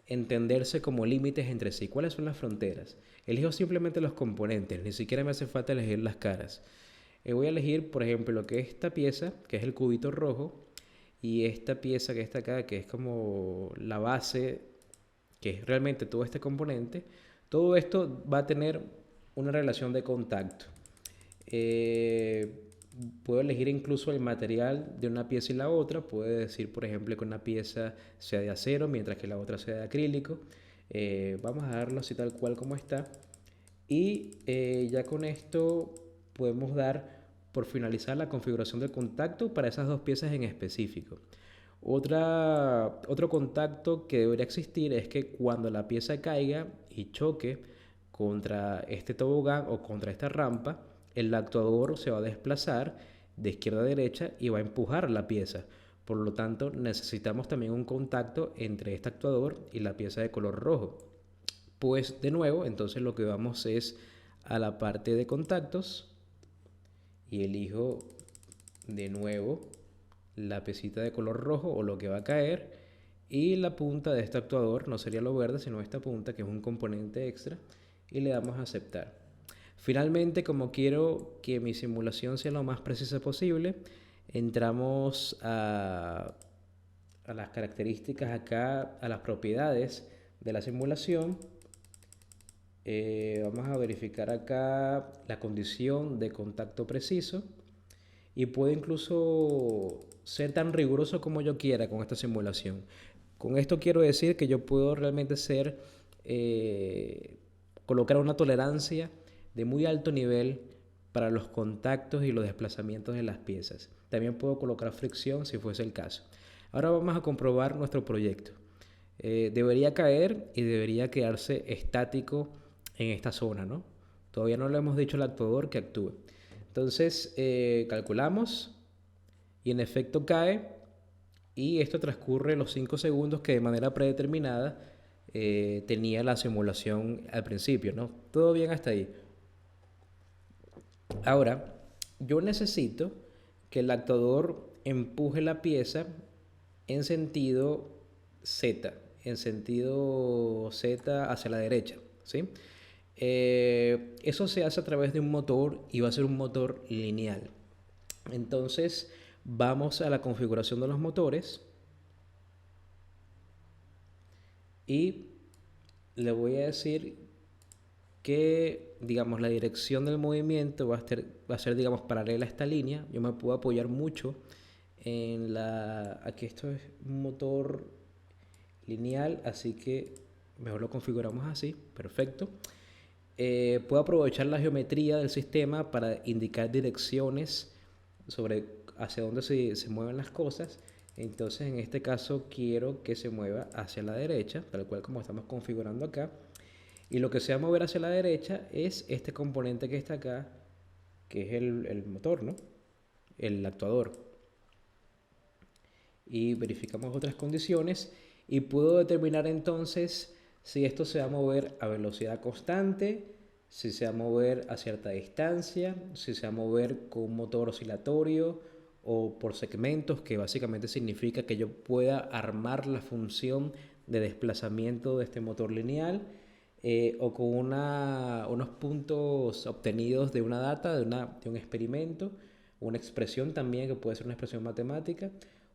entenderse como límites entre sí, cuáles son las fronteras. Elijo simplemente los componentes, ni siquiera me hace falta elegir las caras. Voy a elegir, por ejemplo, lo que es esta pieza, que es el cubito rojo, y esta pieza que está acá, que es como la base, que es realmente todo este componente. Todo esto va a tener una relación de contacto. Puedo elegir incluso el material de una pieza y la otra. Puedo decir, por ejemplo, que una pieza sea de acero, mientras que la otra sea de acrílico. Vamos a darlo así tal cual como está. Y ya con esto podemos dar por finalizar la configuración del contacto para esas dos piezas en específico. Otro contacto que debería existir es que cuando la pieza caiga y choque contra este tobogán o contra esta rampa, el actuador se va a desplazar de izquierda a derecha y va a empujar la pieza. Por lo tanto, necesitamos también un contacto entre este actuador y la pieza de color rojo. Pues de nuevo, entonces lo que vamos es a la parte de contactos y elijo de nuevo la piecita de color rojo o lo que va a caer, y la punta de este actuador no sería lo verde sino esta punta, que es un componente extra, y le damos a aceptar. Finalmente, como quiero que mi simulación sea lo más precisa posible, entramos a las características acá, a las propiedades de la simulación. Vamos a verificar acá la condición de contacto preciso, y puedo incluso ser tan riguroso como yo quiera con esta simulación. Con esto quiero decir que yo puedo realmente colocar una tolerancia de muy alto nivel para los contactos y los desplazamientos de las piezas. También puedo colocar fricción si fuese el caso. Ahora vamos a comprobar nuestro proyecto. Debería caer y debería quedarse estático en esta zona, ¿no? Todavía no le hemos dicho al actuador que actúe. Entonces calculamos y en efecto cae, y esto transcurre los 5 segundos que de manera predeterminada tenía la simulación al principio, ¿no? Todo bien hasta ahí. Ahora, yo necesito que el actuador empuje la pieza en sentido Z, hacia la derecha, ¿sí? Eso se hace a través de un motor, y va a ser un motor lineal. Entonces vamos a la configuración de los motores y le voy a decir que, digamos, la dirección del movimiento va a ser, digamos, paralela a esta línea. Yo me puedo apoyar mucho aquí esto es un motor lineal, así que mejor lo configuramos así. Perfecto. Puedo aprovechar la geometría del sistema para indicar direcciones sobre hacia dónde se mueven las cosas. Entonces en este caso quiero que se mueva hacia la derecha, tal cual como estamos configurando acá. Y lo que se va a mover hacia la derecha es este componente que está acá, que es el motor, ¿no? El actuador. Y verificamos otras condiciones y puedo determinar entonces si esto se va a mover a velocidad constante, si se va a mover a cierta distancia, si se va a mover con un motor oscilatorio o por segmentos, que básicamente significa que yo pueda armar la función de desplazamiento de este motor lineal, o con unos puntos obtenidos de una data, de un experimento, una expresión también que puede ser una expresión matemática,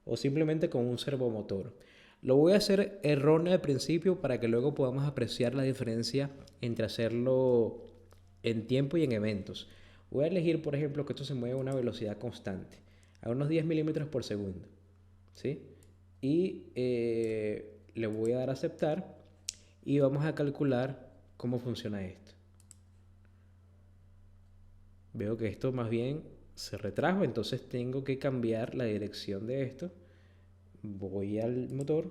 o simplemente con un servomotor. Lo voy a hacer erróneo al principio para que luego podamos apreciar la diferencia entre hacerlo en tiempo y en eventos. Voy a elegir, por ejemplo, que esto se mueve a una velocidad constante, a unos 10 milímetros por segundo, ¿sí? Y le voy a dar a aceptar y vamos a calcular cómo funciona esto. Veo que esto más bien se retrajo, entonces tengo que cambiar la dirección de esto. Voy al motor.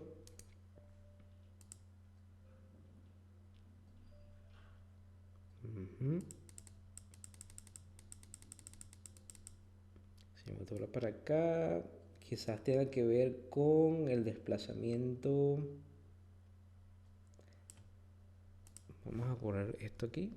Si el motor va para acá, quizás tenga que ver con el desplazamiento. Vamos a poner esto aquí.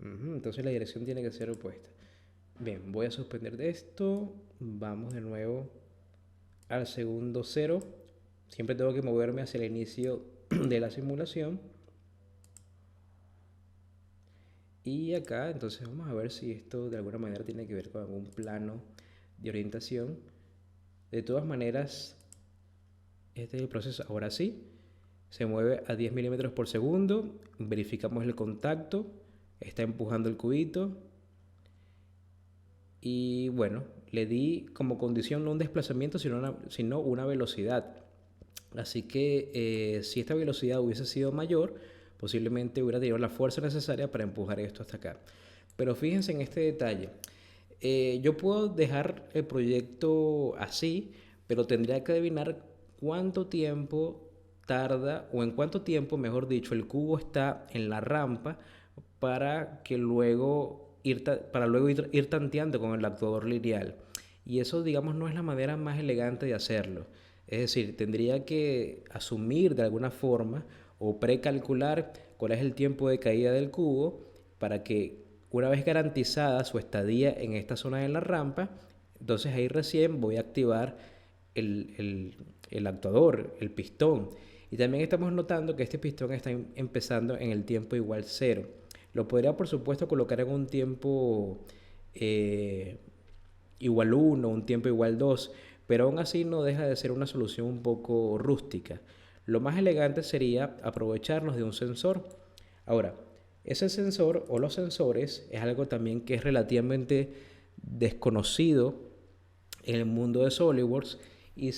Entonces la dirección tiene que ser opuesta. Bien, voy a suspender de esto. Vamos de nuevo al segundo cero. Siempre tengo que moverme hacia el inicio de la simulación. Y acá entonces vamos a ver si esto de alguna manera tiene que ver con algún plano de orientación. De todas maneras, este es el proceso. Ahora sí, se mueve a 10 milímetros por segundo. Verificamos el contacto. Está empujando el cubito. Y bueno, le di como condición no un desplazamiento, sino una velocidad. Así que si esta velocidad hubiese sido mayor, posiblemente hubiera tenido la fuerza necesaria para empujar esto hasta acá. Pero fíjense en este detalle. Yo puedo dejar el proyecto así, pero tendría que adivinar cuánto tiempo tarda, o en cuánto tiempo, mejor dicho, el cubo está en la rampa para que luego ir tanteando con el actuador lineal. Y eso, digamos, no es la manera más elegante de hacerlo. Es decir, tendría que asumir de alguna forma o precalcular cuál es el tiempo de caída del cubo para que una vez garantizada su estadía en esta zona de la rampa, entonces ahí recién voy a activar el actuador, el pistón. Y también estamos notando que este pistón está empezando en el tiempo igual cero. Lo podría por supuesto colocar en un tiempo eh, igual 1, un tiempo igual 2, pero aún así no deja de ser una solución un poco rústica. Lo más elegante sería aprovecharnos de un sensor. Ahora, ese sensor o los sensores es algo también que es relativamente desconocido en el mundo de SolidWorks y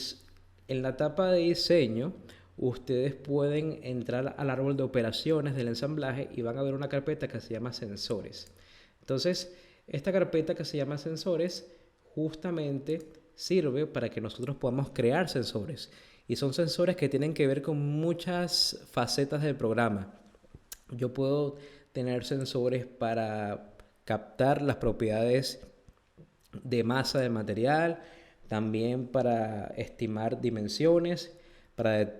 en la etapa de diseño ustedes pueden entrar al árbol de operaciones del ensamblaje y van a ver una carpeta que se llama sensores. Entonces, esta carpeta que se llama sensores justamente sirve para que nosotros podamos crear sensores. Y son sensores que tienen que ver con muchas facetas del programa. Yo puedo tener sensores para captar las propiedades de masa del material, también para estimar dimensiones, para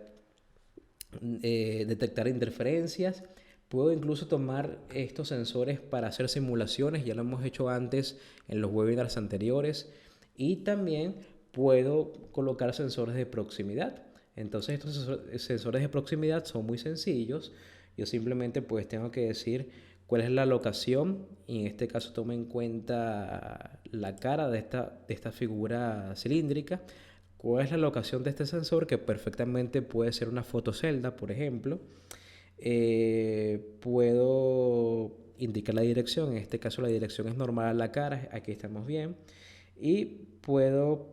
detectar interferencias. Puedo incluso tomar estos sensores para hacer simulaciones, ya lo hemos hecho antes en los webinars anteriores. Y también puedo colocar sensores de proximidad. Entonces estos sensores de proximidad son muy sencillos. Yo simplemente pues tengo que decir cuál es la locación y en este caso tomo en cuenta la cara de esta figura cilíndrica. ¿Cuál es la locación de este sensor? Que perfectamente puede ser una fotocelda, por ejemplo. Puedo indicar la dirección, en este caso la dirección es normal a la cara, aquí estamos bien. Y puedo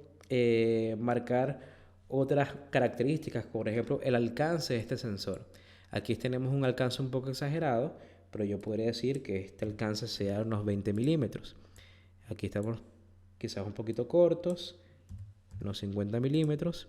marcar otras características, por ejemplo el alcance de este sensor. Aquí tenemos un alcance un poco exagerado, pero yo podría decir que este alcance sea unos 20 milímetros. Aquí estamos quizás un poquito cortos, unos 50 milímetros.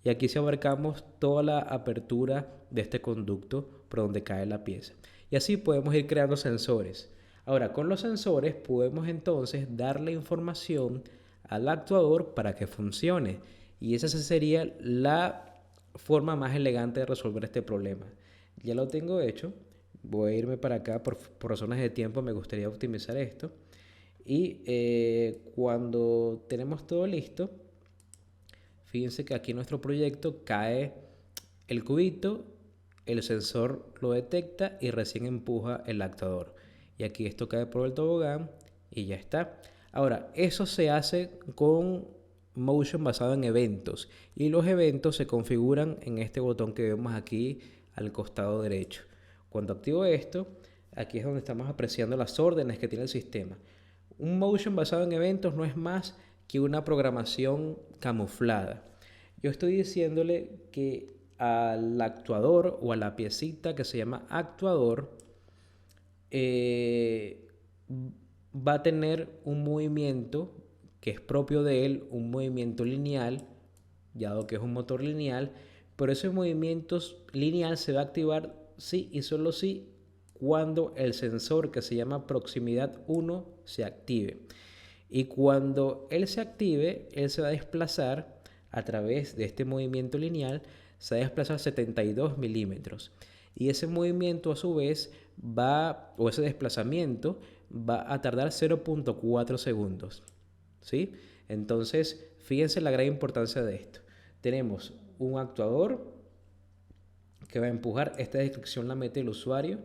Y aquí si abarcamos toda la apertura de este conducto por donde cae la pieza. Y así podemos ir creando sensores. Ahora, con los sensores podemos entonces darle información al actuador para que funcione. Y esa sería la forma más elegante de resolver este problema. Ya lo tengo hecho. Voy a irme para acá por razones de tiempo. Me gustaría optimizar esto. Y cuando tenemos todo listo, fíjense que aquí en nuestro proyecto cae el cubito, el sensor lo detecta y recién empuja el actuador. Y aquí esto cae por el tobogán y ya está. Ahora, eso se hace con Motion basado en eventos. Y los eventos se configuran en este botón que vemos aquí al costado derecho. Cuando activo esto, aquí es donde estamos apreciando las órdenes que tiene el sistema. Un Motion basado en eventos no es más que una programación camuflada. Yo estoy diciéndole que al actuador o a la piecita que se llama actuador va a tener un movimiento que es propio de él, un movimiento lineal, dado que es un motor lineal, pero ese movimiento lineal se va a activar sí y solo sí cuando el sensor que se llama proximidad 1 se active. Y cuando él se active, él se va a desplazar a través de este movimiento lineal, se va a desplazar 72 milímetros. Y ese movimiento a su vez o ese desplazamiento va a tardar 0.4 segundos. ¿Sí? Entonces, fíjense la gran importancia de esto. Tenemos un actuador que va a empujar, esta descripción la mete el usuario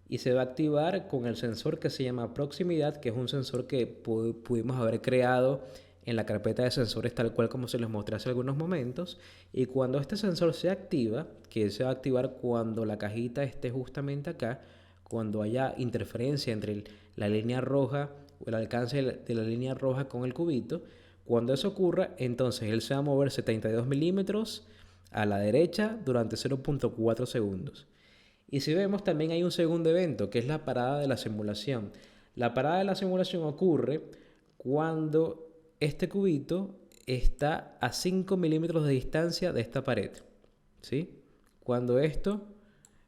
y se va a activar con el sensor que se llama proximidad, que es un sensor que pudimos haber creado en la carpeta de sensores tal cual como se les mostré hace algunos momentos. Y cuando este sensor se activa, que se va a activar cuando la cajita esté justamente acá, cuando haya interferencia entre la línea roja o el alcance de la línea roja con el cubito, cuando eso ocurra, entonces él se va a mover 72 milímetros a la derecha durante 0.4 segundos. Y si vemos, también hay un segundo evento, que es la parada de la simulación. La parada de la simulación ocurre cuando este cubito está a 5 milímetros de distancia de esta pared. ¿Sí? cuando esto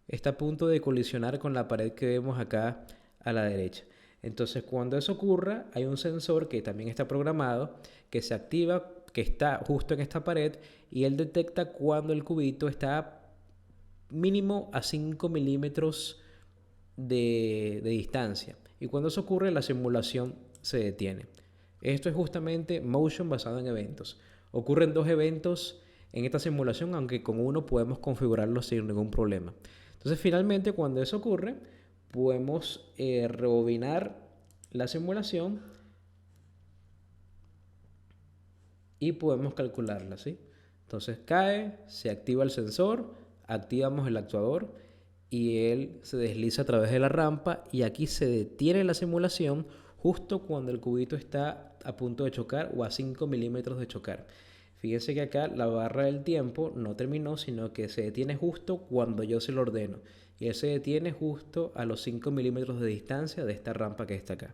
está a punto de colisionar con la pared que vemos acá a la derecha. Entonces, cuando eso ocurra, hay un sensor que también está programado, que se activa, que está justo en esta pared, y él detecta cuando el cubito está mínimo a 5 milímetros de distancia. Y cuando eso ocurre, la simulación se detiene. Esto es justamente motion basado en eventos. Ocurren 2 eventos en esta simulación, aunque con uno podemos configurarlo sin ningún problema. Entonces, finalmente, cuando eso ocurre, podemos rebobinar la simulación y podemos calcularla, ¿sí? Entonces cae, se activa el sensor, activamos el actuador y él se desliza a través de la rampa, y aquí se detiene la simulación justo cuando el cubito está a punto de chocar o a 5 milímetros de chocar. Fíjense que acá la barra del tiempo no terminó, sino que se detiene justo cuando yo se lo ordeno. Y él se detiene justo a los 5 milímetros de distancia de esta rampa que está acá.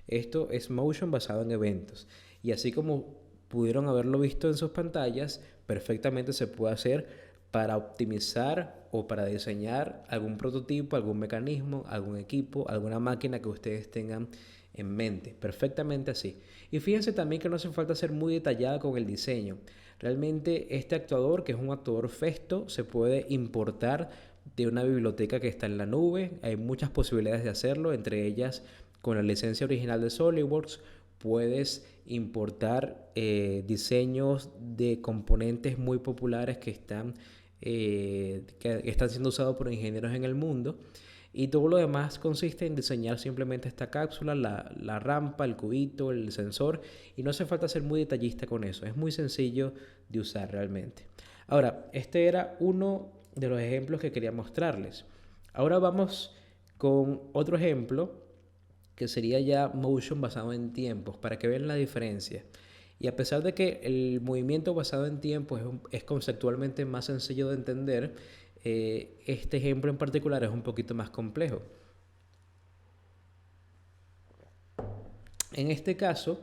Esto es motion basado en eventos. Y así como pudieron haberlo visto en sus pantallas, perfectamente se puede hacer para optimizar o para diseñar algún prototipo, algún mecanismo, algún equipo, alguna máquina que ustedes tengan en mente, perfectamente así. Y fíjense también que no hace falta ser muy detallada con el diseño. Realmente este actuador, que es un actuador Festo, se puede importar de una biblioteca que está en la nube. Hay muchas posibilidades de hacerlo, entre ellas con la licencia original de SolidWorks puedes importar diseños de componentes muy populares que están siendo usados por ingenieros en el mundo. Y todo lo demás consiste en diseñar simplemente esta cápsula, la rampa, el cubito, el sensor. Y no hace falta ser muy detallista con eso. Es muy sencillo de usar realmente. Ahora, este era uno de los ejemplos que quería mostrarles. Ahora vamos con otro ejemplo que sería ya motion basado en tiempos, para que vean la diferencia. Y a pesar de que el movimiento basado en tiempos es conceptualmente más sencillo de entender, este ejemplo en particular es un poquito más complejo. En este caso,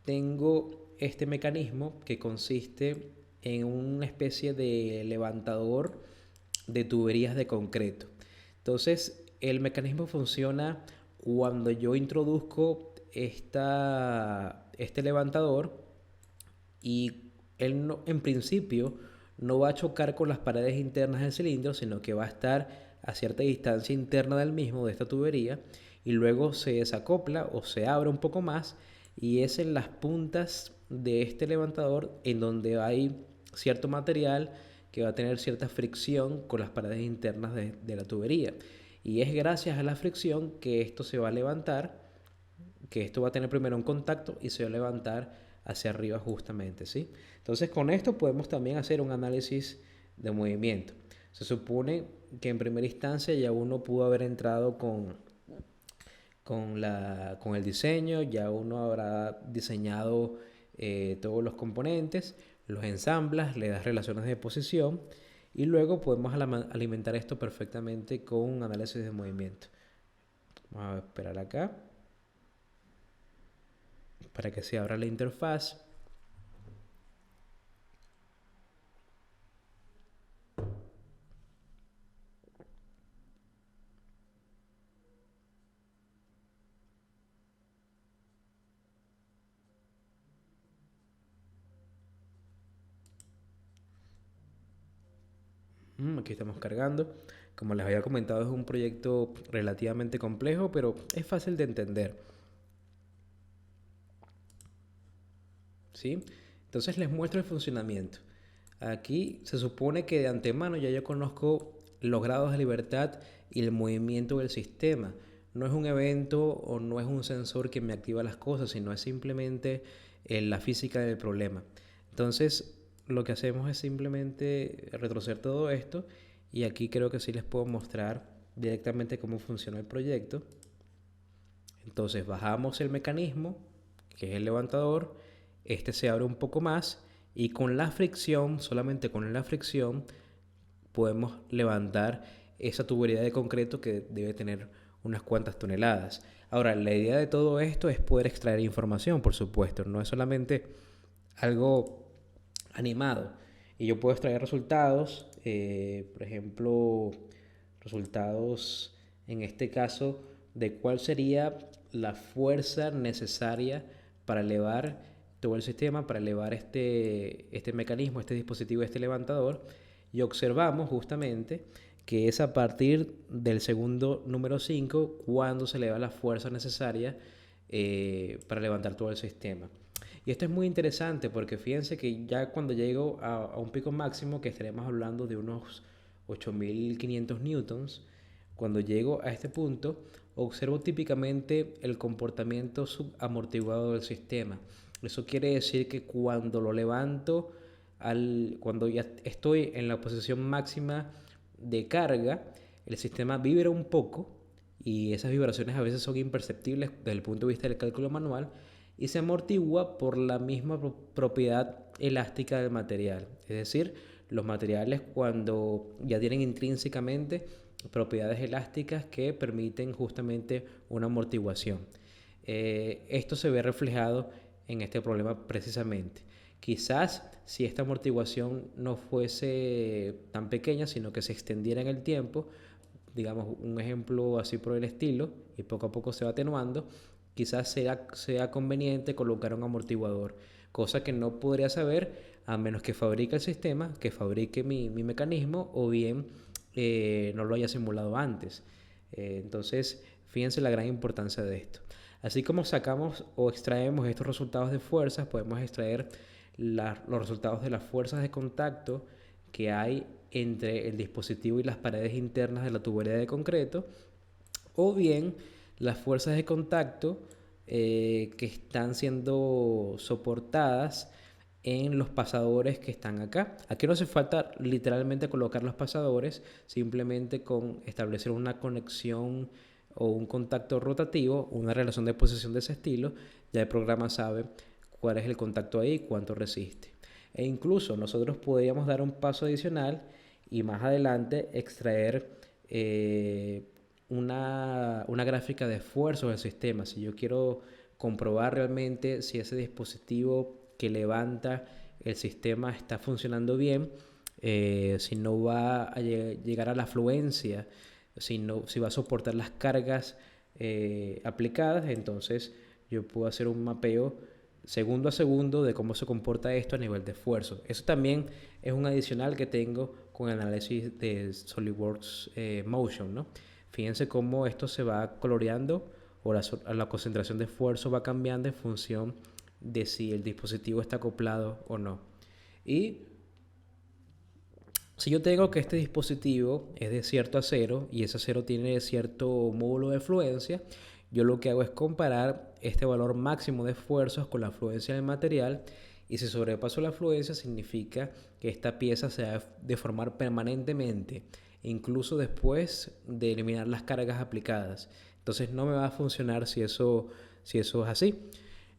tengo este mecanismo que consiste en una especie de levantador de tuberías de concreto. Entonces, el mecanismo funciona cuando yo introduzco este levantador, y él no, en principio no va a chocar con las paredes internas del cilindro, sino que va a estar a cierta distancia interna del mismo, de esta tubería, y luego se desacopla o se abre un poco más, y es en las puntas de este levantador en donde hay cierto material que va a tener cierta fricción con las paredes internas de la tubería. Y es gracias a la fricción que esto se va a levantar, que esto va a tener primero un contacto y se va a levantar hacia arriba justamente, ¿sí? Entonces con esto podemos también hacer un análisis de movimiento. Se supone que en primera instancia ya uno pudo haber entrado con el diseño, ya uno habrá diseñado todos los componentes, los ensamblas, le das relaciones de posición y luego podemos alimentar esto perfectamente con un análisis de movimiento. Vamos a esperar acá para que se abra la interfaz. Aquí estamos cargando. Como les había comentado, es un proyecto relativamente complejo, pero es fácil de entender, ¿sí? Entonces les muestro el funcionamiento. Aquí se supone que de antemano ya yo conozco los grados de libertad y el movimiento del sistema. No es un evento o no es un sensor que me activa las cosas, sino es simplemente la física del problema. Entonces, lo que hacemos es simplemente retroceder todo esto, y aquí creo que sí les puedo mostrar directamente cómo funciona el proyecto. Entonces bajamos el mecanismo, que es el levantador, este se abre un poco más y con la fricción, solamente con la fricción, podemos levantar esa tubería de concreto que debe tener unas cuantas toneladas. Ahora, la idea de todo esto es poder extraer información, por supuesto, no es solamente algo animado. Y yo puedo extraer resultados por ejemplo, resultados en este caso de cuál sería la fuerza necesaria para elevar todo el sistema, para elevar este mecanismo, este dispositivo, este levantador, y observamos justamente que es a partir del segundo número 5 cuando se eleva la fuerza necesaria para levantar todo el sistema. Y esto es muy interesante porque fíjense que ya cuando llego a un pico máximo, que estaremos hablando de unos 8500 newtons, cuando llego a este punto, observo típicamente el comportamiento subamortiguado del sistema. Eso quiere decir que cuando lo levanto, cuando ya estoy en la posición máxima de carga, el sistema vibra un poco y esas vibraciones a veces son imperceptibles desde el punto de vista del cálculo manual y se amortigua por la misma propiedad elástica del material. Es decir, los materiales cuando ya tienen intrínsecamente propiedades elásticas que permiten justamente una amortiguación. Esto se ve reflejado en este problema precisamente. Quizás si esta amortiguación no fuese tan pequeña, sino que se extendiera en el tiempo, digamos un ejemplo así por el estilo, y poco a poco se va atenuando, quizás sea conveniente colocar un amortiguador, cosa que no podría saber a menos que fabrique el sistema, que fabrique mi mecanismo o bien no lo haya simulado antes. Entonces, fíjense la gran importancia de esto. Así como sacamos o extraemos estos resultados de fuerzas, podemos extraer los resultados de las fuerzas de contacto que hay entre el dispositivo y las paredes internas de la tubería de concreto, o bien las fuerzas de contacto que están siendo soportadas en los pasadores que están acá. Aquí no hace falta literalmente colocar los pasadores, simplemente con establecer una conexión o un contacto rotativo, una relación de posición de ese estilo, ya el programa sabe cuál es el contacto ahí y cuánto resiste. E incluso nosotros podríamos dar un paso adicional y más adelante extraer una gráfica de esfuerzo del sistema. Si yo quiero comprobar realmente si ese dispositivo que levanta el sistema está funcionando bien, si no va a llegar a la fluencia, si va a soportar las cargas aplicadas, entonces yo puedo hacer un mapeo segundo a segundo de cómo se comporta esto a nivel de esfuerzo. Eso también es un adicional que tengo con el análisis de SolidWorks Motion, ¿no? Fíjense cómo esto se va coloreando o la concentración de esfuerzo va cambiando en función de si el dispositivo está acoplado o no. Y si yo tengo que este dispositivo es de cierto acero y ese acero tiene cierto módulo de fluencia, yo lo que hago es comparar este valor máximo de esfuerzos con la fluencia del material, y si sobrepaso la fluencia significa que esta pieza se va a deformar permanentemente, incluso después de eliminar las cargas aplicadas. Entonces no me va a funcionar si eso es así.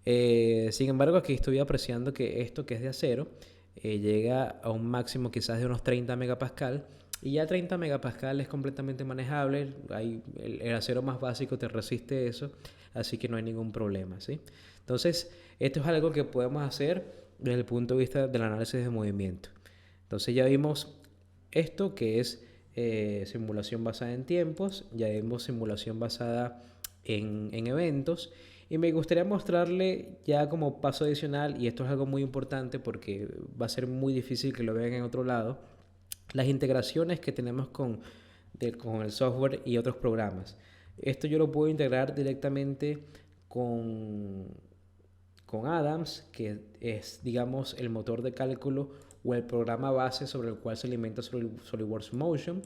Sin embargo, aquí estoy apreciando que esto que es de acero llega a un máximo quizás de unos 30 megapascal, y ya 30 megapascal es completamente manejable. El acero más básico te resiste eso, así que no hay ningún problema, ¿sí? Entonces, esto es algo que podemos hacer desde el punto de vista del análisis de movimiento. Entonces ya vimos esto que es simulación basada en tiempos, ya vimos simulación basada en eventos, y me gustaría mostrarle ya como paso adicional, y esto es algo muy importante porque va a ser muy difícil que lo vean en otro lado, las integraciones que tenemos con el software y otros programas. Esto yo lo puedo integrar directamente con, con Adams, que es, digamos, el motor de cálculo o el programa base sobre el cual se alimenta SolidWorks Motion.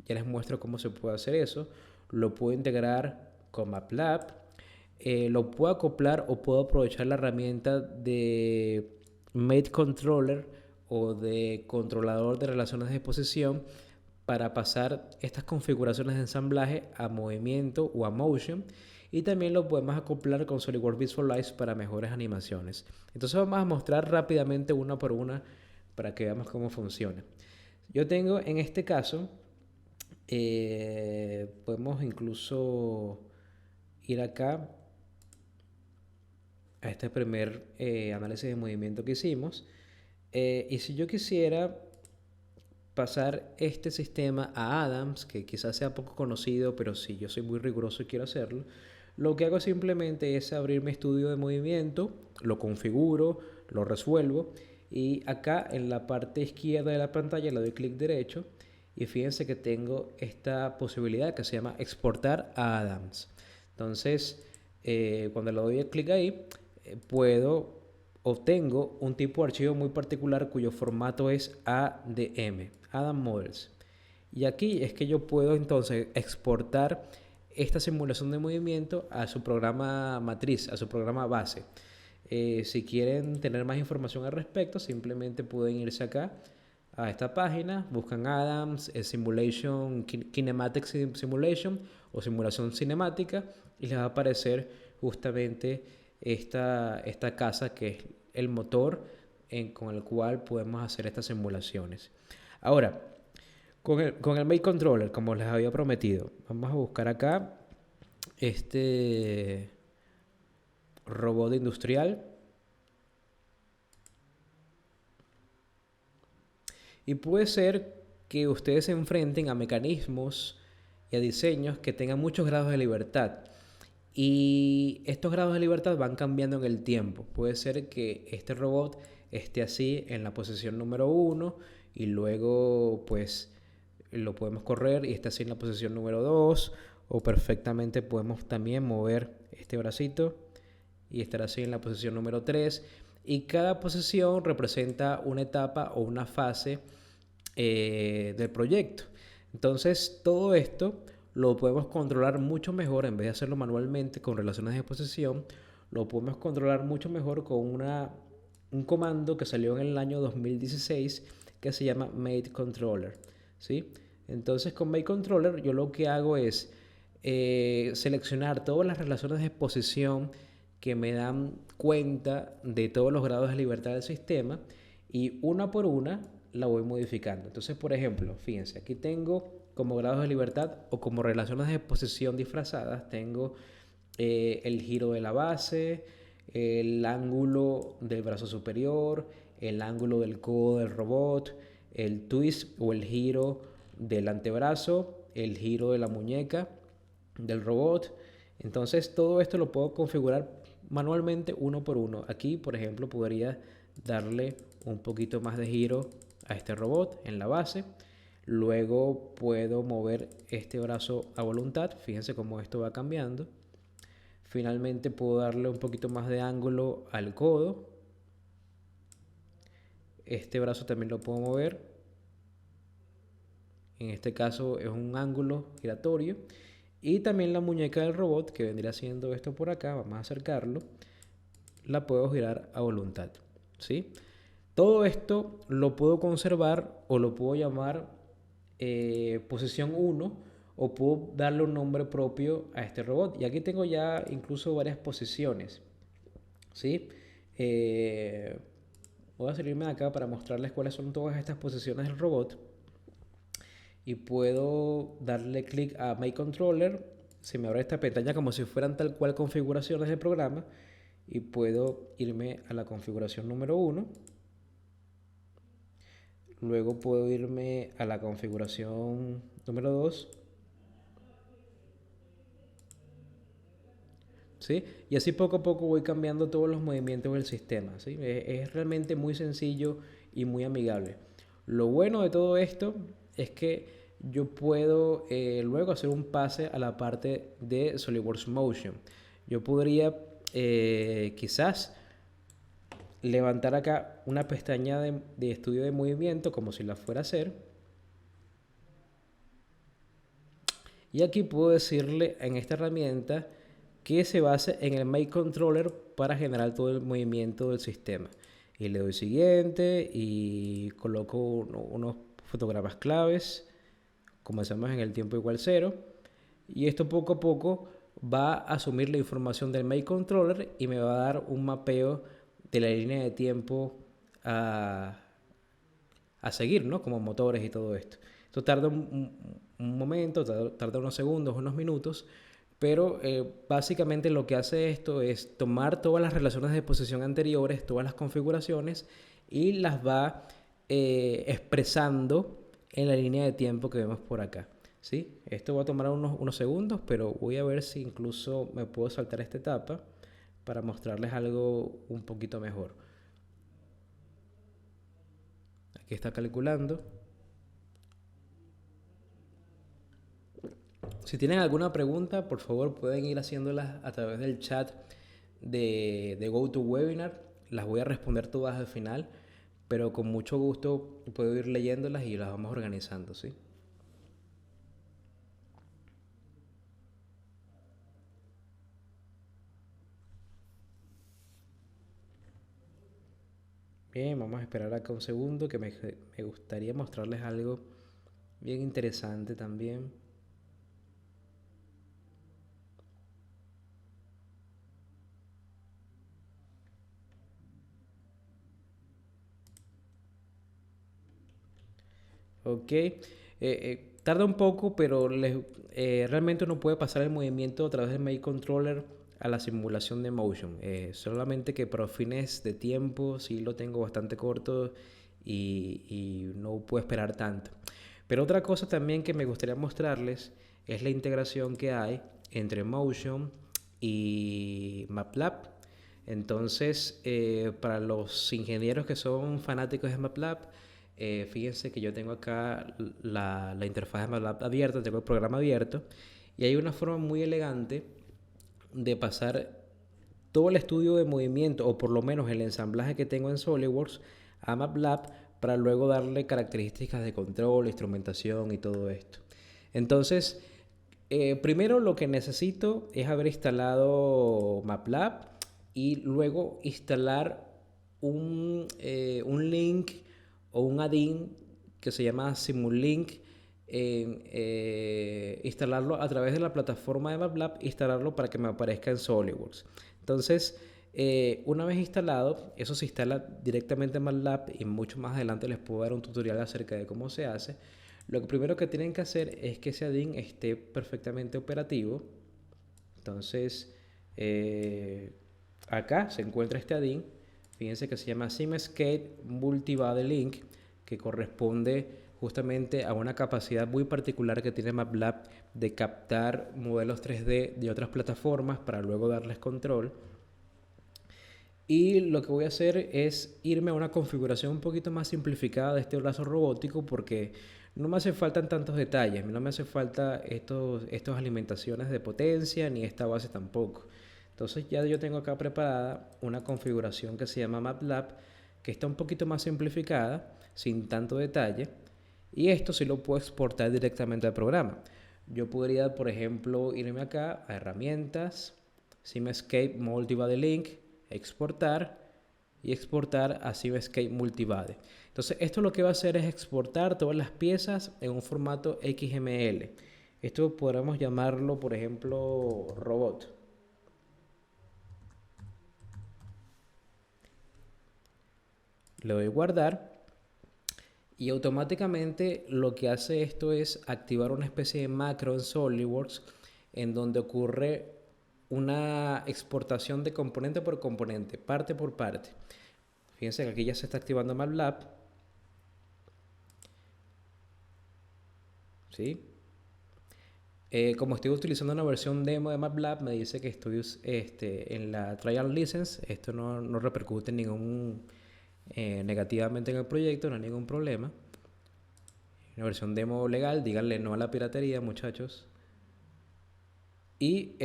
Ya les muestro cómo se puede hacer eso. Lo puedo integrar con MATLAB. Lo puedo acoplar o puedo aprovechar la herramienta de Mate Controller o de controlador de relaciones de posición para pasar estas configuraciones de ensamblaje a movimiento o a motion, y también lo podemos acoplar con SolidWorks Visualize para mejores animaciones. Entonces vamos a mostrar rápidamente una por una para que veamos cómo funciona. Yo tengo en este caso, podemos incluso ir acá a este primer análisis de movimiento que hicimos, y si yo quisiera pasar este sistema a Adams, que quizás sea poco conocido, pero si yo soy muy riguroso y quiero hacerlo, lo que hago simplemente es abrir mi estudio de movimiento, lo configuro, lo resuelvo y acá en la parte izquierda de la pantalla le doy clic derecho y fíjense que tengo esta posibilidad que se llama exportar a Adams. Entonces, cuando le doy clic ahí, obtengo un tipo de archivo muy particular cuyo formato es ADM, Adam Models. Y aquí es que yo puedo entonces exportar esta simulación de movimiento a su programa matriz, a su programa base. Si quieren tener más información al respecto, simplemente pueden irse acá a esta página, buscan Adams, Simulation, Kinematic Simulation o simulación cinemática y les va a aparecer justamente esta casa que es el motor con el cual podemos hacer estas simulaciones. Ahora, con el Make Controller, como les había prometido, vamos a buscar acá este robot industrial. Y puede ser que ustedes se enfrenten a mecanismos y a diseños que tengan muchos grados de libertad. Y estos grados de libertad van cambiando en el tiempo. Puede ser que este robot esté así en la posición número 1 y luego pues lo podemos correr y esté así en la posición número 2, o perfectamente podemos también mover este bracito y estar así en la posición número 3. Y cada posición representa una etapa o una fase del proyecto. Entonces todo esto lo podemos controlar mucho mejor en vez de hacerlo manualmente con relaciones de posición. Lo podemos controlar mucho mejor con un comando que salió en el año 2016 que se llama Made Controller, ¿sí? Entonces con Made Controller yo lo que hago es seleccionar todas las relaciones de posición que me dan cuenta de todos los grados de libertad del sistema y una por una la voy modificando. Entonces, por ejemplo, fíjense, aquí tengo como grados de libertad o como relaciones de posición disfrazadas, tengo el giro de la base, el ángulo del brazo superior, el ángulo del codo del robot, el twist o el giro del antebrazo, el giro de la muñeca del robot. Entonces todo esto lo puedo configurar manualmente uno por uno. Aquí, por ejemplo, podría darle un poquito más de giro a este robot en la base. Luego puedo mover este brazo a voluntad. Fíjense cómo esto va cambiando. Finalmente puedo darle un poquito más de ángulo al codo. Este brazo también lo puedo mover. En este caso es un ángulo giratorio. Y también la muñeca del robot, que vendría siendo esto por acá, vamos a acercarlo, la puedo girar a voluntad, ¿sí? Todo esto lo puedo conservar o lo puedo llamar posición 1 o puedo darle un nombre propio a este robot. Y aquí tengo ya incluso varias posiciones, ¿sí? Voy a salirme de acá para mostrarles cuáles son todas estas posiciones del robot. Y puedo darle clic a My Controller. Se me abre esta pantalla como si fueran tal cual configuraciones del programa. Y puedo irme a la configuración número 1. Luego puedo irme a la configuración número 2. ¿Sí? Y así poco a poco voy cambiando todos los movimientos del sistema, ¿sí? Es realmente muy sencillo y muy amigable. Lo bueno de todo esto es que yo puedo luego hacer un pase a la parte de SolidWorks Motion. Yo podría quizás levantar acá una pestaña de estudio de movimiento como si la fuera a hacer. Y aquí puedo decirle en esta herramienta que se base en el Make Controller para generar todo el movimiento del sistema. Y le doy siguiente y coloco unos fotogramas claves. Comenzamos en el tiempo igual 0. Y esto poco a poco va a asumir la información del Make Controller y me va a dar un mapeo de la línea de tiempo a seguir, ¿no? Como motores y todo esto. Esto tarda un momento, tarda unos segundos, unos minutos, pero básicamente lo que hace esto es tomar todas las relaciones de posición anteriores, todas las configuraciones, y las va expresando en la línea de tiempo que vemos por acá. ¿Sí? Esto va a tomar unos segundos, pero voy a ver si incluso me puedo saltar esta etapa para mostrarles algo un poquito mejor. Aquí está calculando. Si tienen alguna pregunta, por favor pueden ir haciéndolas a través del chat de GoToWebinar. Las voy a responder todas al final, pero con mucho gusto puedo ir leyéndolas y las vamos organizando, ¿sí? Bien, vamos a esperar acá un segundo que me gustaría mostrarles algo bien interesante también. Ok, tarda un poco, pero realmente uno puede pasar el movimiento a través del Main Controller a la simulación de motion. Solamente que para fines de tiempo sí lo tengo bastante corto y no puedo esperar tanto. Pero otra cosa también que me gustaría mostrarles es la integración que hay entre Motion y MATLAB. Entonces, para los ingenieros que son fanáticos de MATLAB, fíjense que yo tengo acá la interfaz de MATLAB abierta, tengo el programa abierto y hay una forma muy elegante de pasar todo el estudio de movimiento o por lo menos el ensamblaje que tengo en SolidWorks a MATLAB para luego darle características de control, instrumentación y todo esto. Entonces, primero lo que necesito es haber instalado MATLAB y luego instalar un link o un add-in que se llama Simulink, instalarlo a través de la plataforma de MATLAB, instalarlo para que me aparezca en SolidWorks. Entonces, una vez instalado, eso se instala directamente en MATLAB y mucho más adelante les puedo dar un tutorial acerca de cómo se hace. Lo primero que tienen que hacer es que ese add-in esté perfectamente operativo. Entonces, acá se encuentra este add-in. Fíjense que se llama SimScape Multibody Link, que corresponde justamente a una capacidad muy particular que tiene MATLAB de captar modelos 3D de otras plataformas para luego darles control. Y lo que voy a hacer es irme a una configuración un poquito más simplificada de este brazo robótico porque no me hace falta tantos detalles, no me hace falta estos alimentaciones de potencia ni esta base tampoco. Entonces ya yo tengo acá preparada una configuración que se llama MATLAB, que está un poquito más simplificada, sin tanto detalle, y esto sí lo puedo exportar directamente al programa. Yo podría, por ejemplo, irme acá a herramientas, SimScape Multibody Link, exportar y exportar a SimScape Multibody. Entonces esto lo que va a hacer es exportar todas las piezas en un formato XML. Esto podríamos llamarlo, por ejemplo, robot. Le doy guardar y automáticamente lo que hace esto es activar una especie de macro en SolidWorks en donde ocurre una exportación de componente por componente, parte por parte. Fíjense que aquí ya se está activando MATLAB. ¿Sí? Como estoy utilizando una versión demo de MATLAB, me dice que estoy en la trial license. Esto no repercute negativamente en el proyecto, no hay ningún problema. Una versión demo legal, díganle no a la piratería, muchachos. Y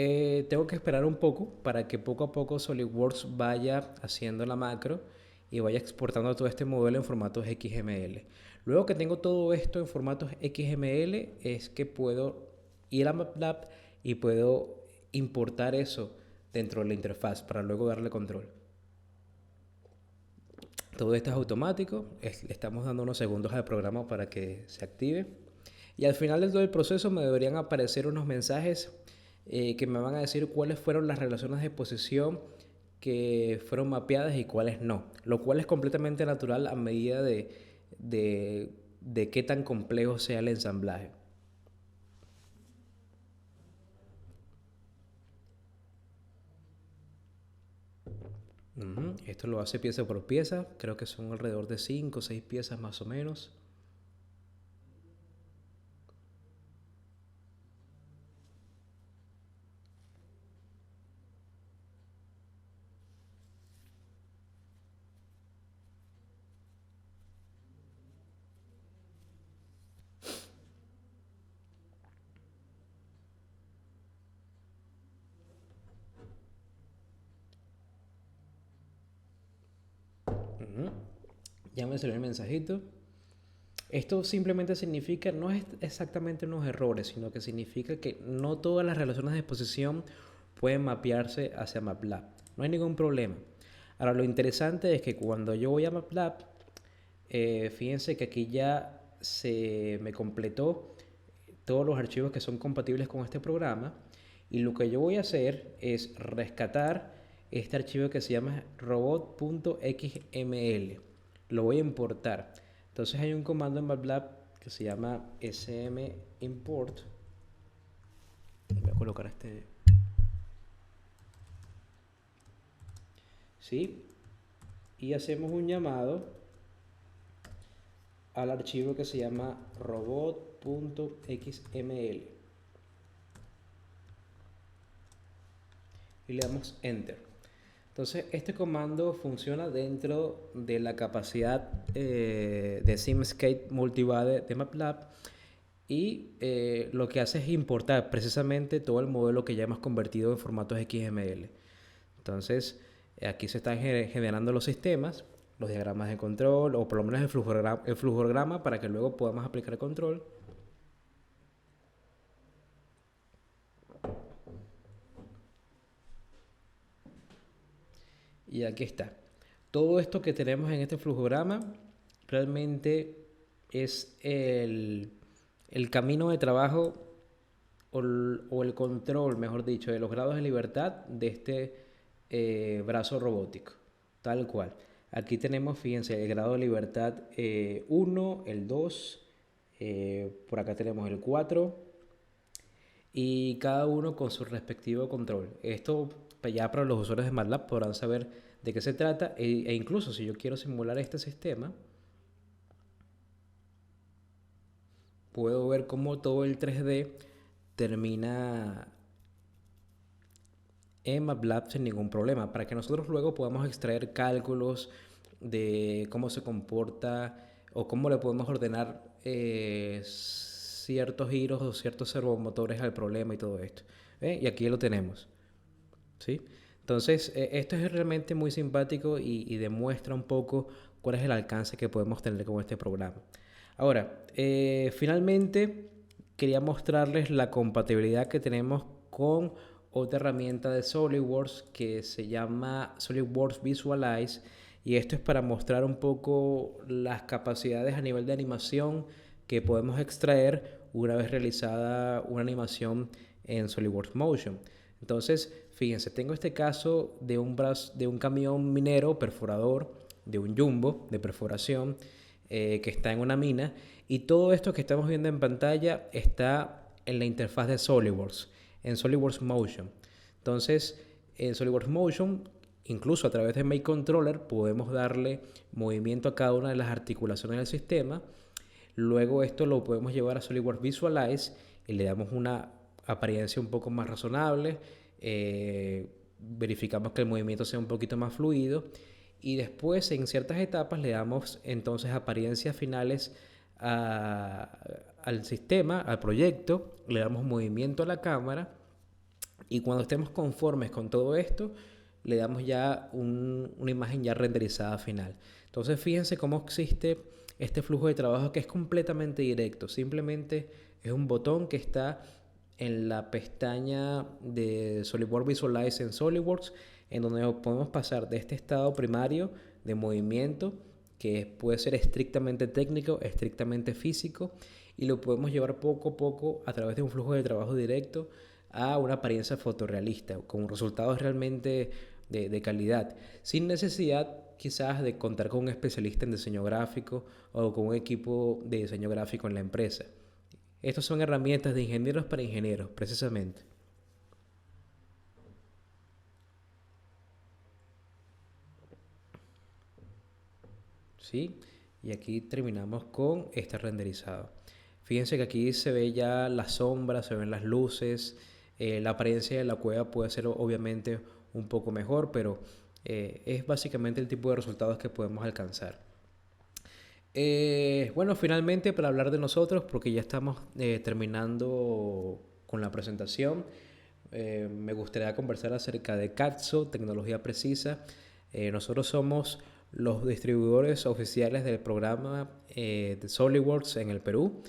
tengo que esperar un poco para que poco a poco SolidWorks vaya haciendo la macro y vaya exportando todo este modelo en formatos XML. Luego que tengo todo esto en formatos XML es que puedo ir a MATLAB y puedo importar eso dentro de la interfaz para luego darle control. Todo esto es automático, le estamos dando unos segundos al programa para que se active. Y al final de todo el proceso me deberían aparecer unos mensajes que me van a decir cuáles fueron las relaciones de posición que fueron mapeadas y cuáles no. Lo cual es completamente natural a medida de qué tan complejo sea el ensamblaje. Esto lo hace pieza por pieza, creo que son alrededor de 5 o 6 piezas más o menos. Ujú. Ya me salió el mensajito. Esto simplemente significa, no es exactamente unos errores, sino que significa que no todas las relaciones de exposición pueden mapearse hacia MATLAB. No hay ningún problema. Ahora, lo interesante es que cuando yo voy a MATLAB, fíjense que aquí ya se me completó todos los archivos que son compatibles con este programa, y lo que yo voy a hacer es rescatar este archivo que se llama robot.xml. Lo voy a importar. Entonces hay un comando en MATLAB que se llama smimport. Voy a colocar este, ¿sí? Y hacemos un llamado al archivo que se llama robot.xml y le damos enter. Entonces este comando funciona dentro de la capacidad de Simscape Multivade de MATLAB, y lo que hace es importar precisamente todo el modelo que ya hemos convertido en formatos XML. Entonces aquí se están generando los sistemas, los diagramas de control, o por lo menos el flujograma para que luego podamos aplicar control. Y aquí está. Todo esto que tenemos en este flujograma realmente es el camino de trabajo o el control, mejor dicho, de los grados de libertad de este brazo robótico. Tal cual. Aquí tenemos, fíjense, el grado de libertad 1, el 2, por acá tenemos el 4, y cada uno con su respectivo control. Esto ya para los usuarios de MATLAB podrán saber de qué se trata, e incluso si yo quiero simular este sistema, puedo ver cómo todo el 3D termina en MATLAB sin ningún problema, para que nosotros luego podamos extraer cálculos de cómo se comporta o cómo le podemos ordenar ciertos giros o ciertos servomotores al problema y todo esto. Y aquí lo tenemos, ¿sí? Entonces, esto es realmente muy simpático y demuestra un poco cuál es el alcance que podemos tener con este programa. Ahora, finalmente quería mostrarles la compatibilidad que tenemos con otra herramienta de SolidWorks que se llama SolidWorks Visualize, y esto es para mostrar un poco las capacidades a nivel de animación que podemos extraer una vez realizada una animación en SolidWorks Motion. Entonces, fíjense, tengo este caso de un camión minero perforador, de un jumbo de perforación que está en una mina, y todo esto que estamos viendo en pantalla está en la interfaz de SolidWorks, en SolidWorks Motion. Entonces, en SolidWorks Motion, incluso a través de Make Controller, podemos darle movimiento a cada una de las articulaciones del sistema. Luego esto lo podemos llevar a SolidWorks Visualize y le damos una apariencia un poco más razonable. Verificamos que el movimiento sea un poquito más fluido, y después en ciertas etapas le damos entonces apariencias finales al sistema, al proyecto, le damos movimiento a la cámara, y cuando estemos conformes con todo esto le damos ya una imagen ya renderizada final. Entonces fíjense cómo existe este flujo de trabajo que es completamente directo. Simplemente es un botón que está en la pestaña de SolidWorks Visualize en SolidWorks, en donde podemos pasar de este estado primario de movimiento, que puede ser estrictamente técnico, estrictamente físico, y lo podemos llevar poco a poco a través de un flujo de trabajo directo a una apariencia fotorrealista, con resultados realmente de calidad, sin necesidad quizás de contar con un especialista en diseño gráfico o con un equipo de diseño gráfico en la empresa. Estas son herramientas de ingenieros para ingenieros, precisamente. ¿Sí? Y aquí terminamos con este renderizado. Fíjense que aquí se ve ya las sombras, se ven las luces, la apariencia de la cueva puede ser obviamente un poco mejor, pero es básicamente el tipo de resultados que podemos alcanzar. Bueno, finalmente para hablar de nosotros, porque ya estamos terminando con la presentación, me gustaría conversar acerca de CATSO, tecnología precisa. Nosotros somos los distribuidores oficiales del programa de SolidWorks en el Perú.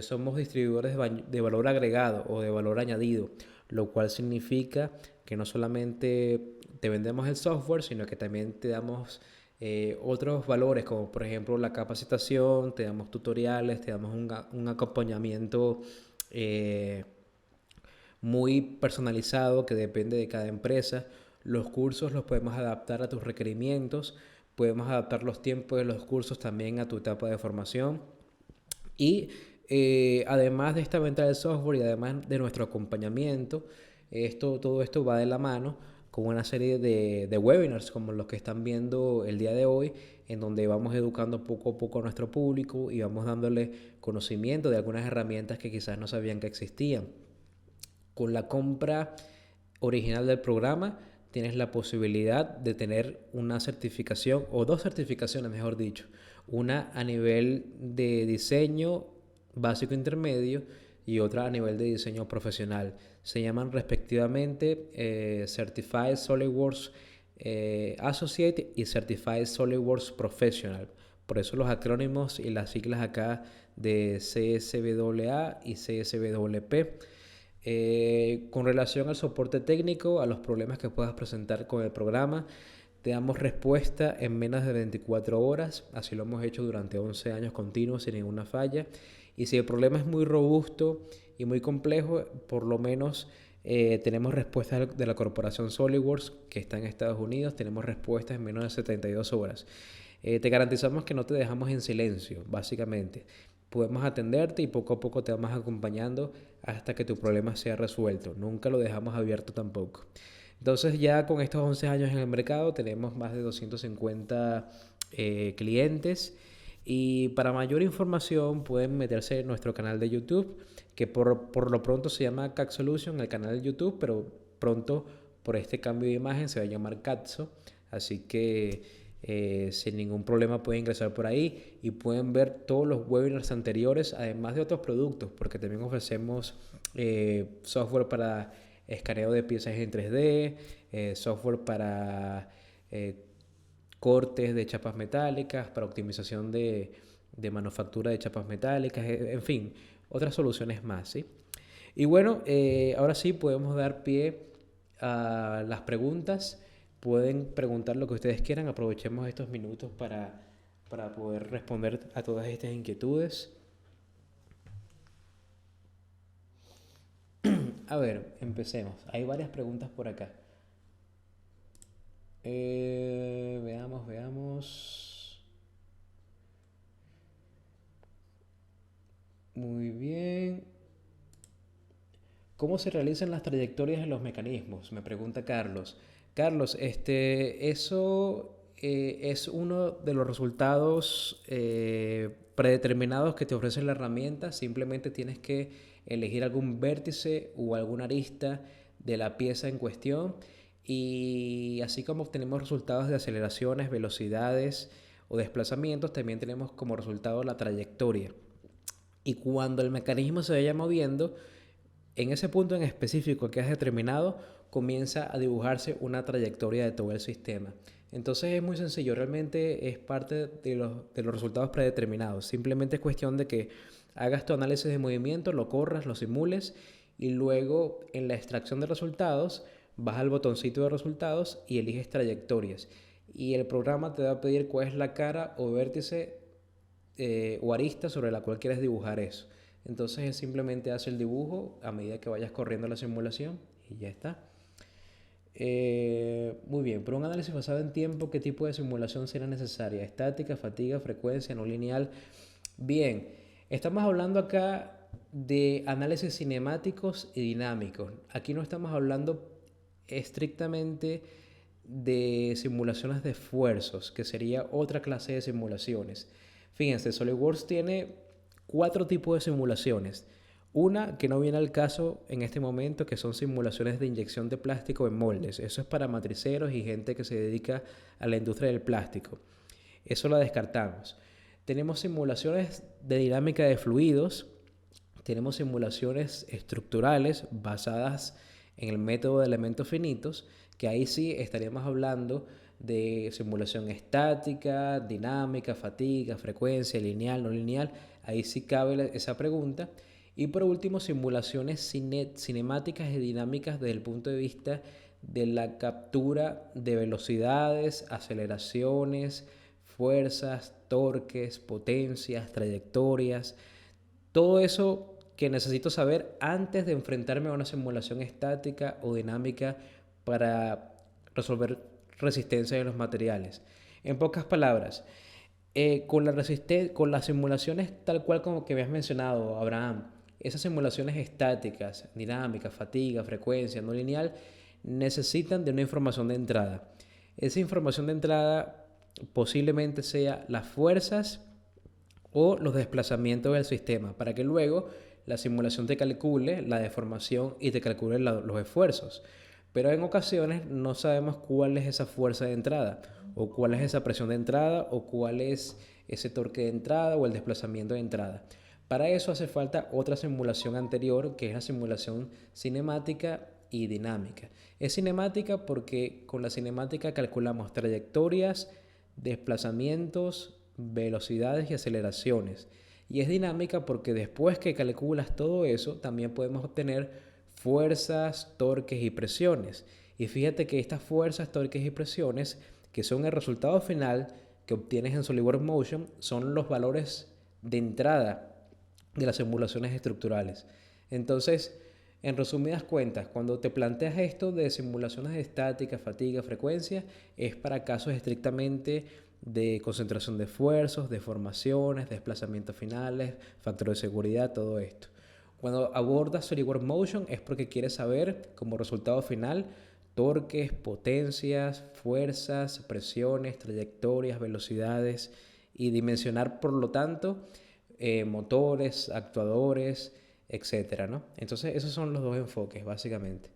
Somos distribuidores de valor agregado o de valor añadido, lo cual significa que no solamente te vendemos el software, sino que también te damos otros valores, como por ejemplo la capacitación, te damos tutoriales, te damos un acompañamiento eh, muy personalizado que depende de cada empresa. Los cursos los podemos adaptar a tus requerimientos, podemos adaptar los tiempos de los cursos también a tu etapa de formación. Y además de esta venta del software y además de nuestro acompañamiento, todo esto va de la mano con una serie de webinars como los que están viendo el día de hoy, en donde vamos educando poco a poco a nuestro público y vamos dándole conocimiento de algunas herramientas que quizás no sabían que existían. Con la compra original del programa tienes la posibilidad de tener una certificación o dos certificaciones, mejor dicho. Una a nivel de diseño básico intermedio y otra a nivel de diseño profesional. Se llaman respectivamente Certified SolidWorks Associate y Certified SolidWorks Professional. Por eso los acrónimos y las siglas acá de CSWA y CSWP. Con relación al soporte técnico, a los problemas que puedas presentar con el programa, te damos respuesta en menos de 24 horas. Así lo hemos hecho durante 11 años continuos sin ninguna falla. Y si el problema es muy robusto y muy complejo, por lo menos tenemos respuestas de la corporación SolidWorks, que está en Estados Unidos. Tenemos respuestas en menos de 72 horas. Te garantizamos que no te dejamos en silencio, básicamente. Podemos atenderte y poco a poco te vamos acompañando hasta que tu problema sea resuelto. Nunca lo dejamos abierto tampoco. Entonces ya con estos 11 años en el mercado tenemos más de 250 clientes, y para mayor información pueden meterse en nuestro canal de YouTube, que por lo pronto se llama CAC Solution, el canal de YouTube, pero pronto por este cambio de imagen se va a llamar CATSO. Así que sin ningún problema pueden ingresar por ahí y pueden ver todos los webinars anteriores, además de otros productos, porque también ofrecemos software para escaneo de piezas en 3D, software para cortes de chapas metálicas, para optimización de manufactura de chapas metálicas, en fin, otras soluciones más, ¿sí? Y bueno, ahora sí podemos dar pie a las preguntas. Pueden preguntar lo que ustedes quieran. Aprovechemos estos minutos para poder responder a todas estas inquietudes. A ver, empecemos. Hay varias preguntas por acá. Veamos. Muy bien. ¿Cómo se realizan las trayectorias de los mecanismos? Me pregunta Carlos. Carlos, eso es uno de los resultados predeterminados que te ofrece la herramienta. Simplemente tienes que elegir algún vértice o alguna arista de la pieza en cuestión, y así como obtenemos resultados de aceleraciones, velocidades o desplazamientos, también tenemos como resultado la trayectoria. Y cuando el mecanismo se vaya moviendo, en ese punto en específico que has determinado, comienza a dibujarse una trayectoria de todo el sistema. Entonces es muy sencillo, realmente es parte de los resultados predeterminados. Simplemente es cuestión de que hagas tu análisis de movimiento, lo corras, lo simules, y luego en la extracción de resultados vas al botoncito de resultados y eliges trayectorias. Y el programa te va a pedir cuál es la cara o vértice o arista sobre la cual quieres dibujar eso. Entonces simplemente hace el dibujo a medida que vayas corriendo la simulación y ya está. Muy bien, por un análisis basado en tiempo, ¿qué tipo de simulación será necesaria? ¿Estática, fatiga, frecuencia, no lineal? Bien, estamos hablando acá de análisis cinemáticos y dinámicos. Aquí no estamos hablando estrictamente de simulaciones de esfuerzos, que sería otra clase de simulaciones. Fíjense, SolidWorks tiene 4 tipos de simulaciones. Una que no viene al caso en este momento, que son simulaciones de inyección de plástico en moldes. Eso es para matriceros y gente que se dedica a la industria del plástico. Eso lo descartamos. Tenemos simulaciones de dinámica de fluidos. Tenemos simulaciones estructurales basadas en el método de elementos finitos, que ahí sí estaríamos hablando de simulación estática, dinámica, fatiga, frecuencia, lineal, no lineal. Ahí sí cabe esa pregunta. Y por último, simulaciones cinemáticas y dinámicas desde el punto de vista de la captura de velocidades, aceleraciones, fuerzas, torques, potencias, trayectorias, todo eso que necesito saber antes de enfrentarme a una simulación estática o dinámica para resolver resistencia de los materiales. En pocas palabras, con las simulaciones tal cual como que habías mencionado, Abraham, esas simulaciones estáticas, dinámicas, fatiga, frecuencia, no lineal, necesitan de una información de entrada. Esa información de entrada posiblemente sea las fuerzas o los desplazamientos del sistema, para que luego la simulación te calcule la deformación y te calcule los esfuerzos. Pero en ocasiones no sabemos cuál es esa fuerza de entrada, o cuál es esa presión de entrada, o cuál es ese torque de entrada o el desplazamiento de entrada. Para eso hace falta otra simulación anterior, que es la simulación cinemática y dinámica. Es cinemática porque con la cinemática calculamos trayectorias, desplazamientos, velocidades y aceleraciones. Y es dinámica porque después que calculas todo eso, también podemos obtener fuerzas, torques y presiones. Y fíjate que estas fuerzas, torques y presiones, que son el resultado final que obtienes en SolidWorks Motion, son los valores de entrada de las simulaciones estructurales. Entonces, en resumidas cuentas, cuando te planteas esto de simulaciones de estática, fatiga, frecuencia, es para casos estrictamente de concentración de esfuerzos, deformaciones, desplazamientos finales, factores de seguridad, todo esto. Cuando abordas SolidWorks Motion es porque quieres saber como resultado final torques, potencias, fuerzas, presiones, trayectorias, velocidades y dimensionar por lo tanto motores, actuadores, etcétera, ¿no? Entonces esos son los dos enfoques básicamente.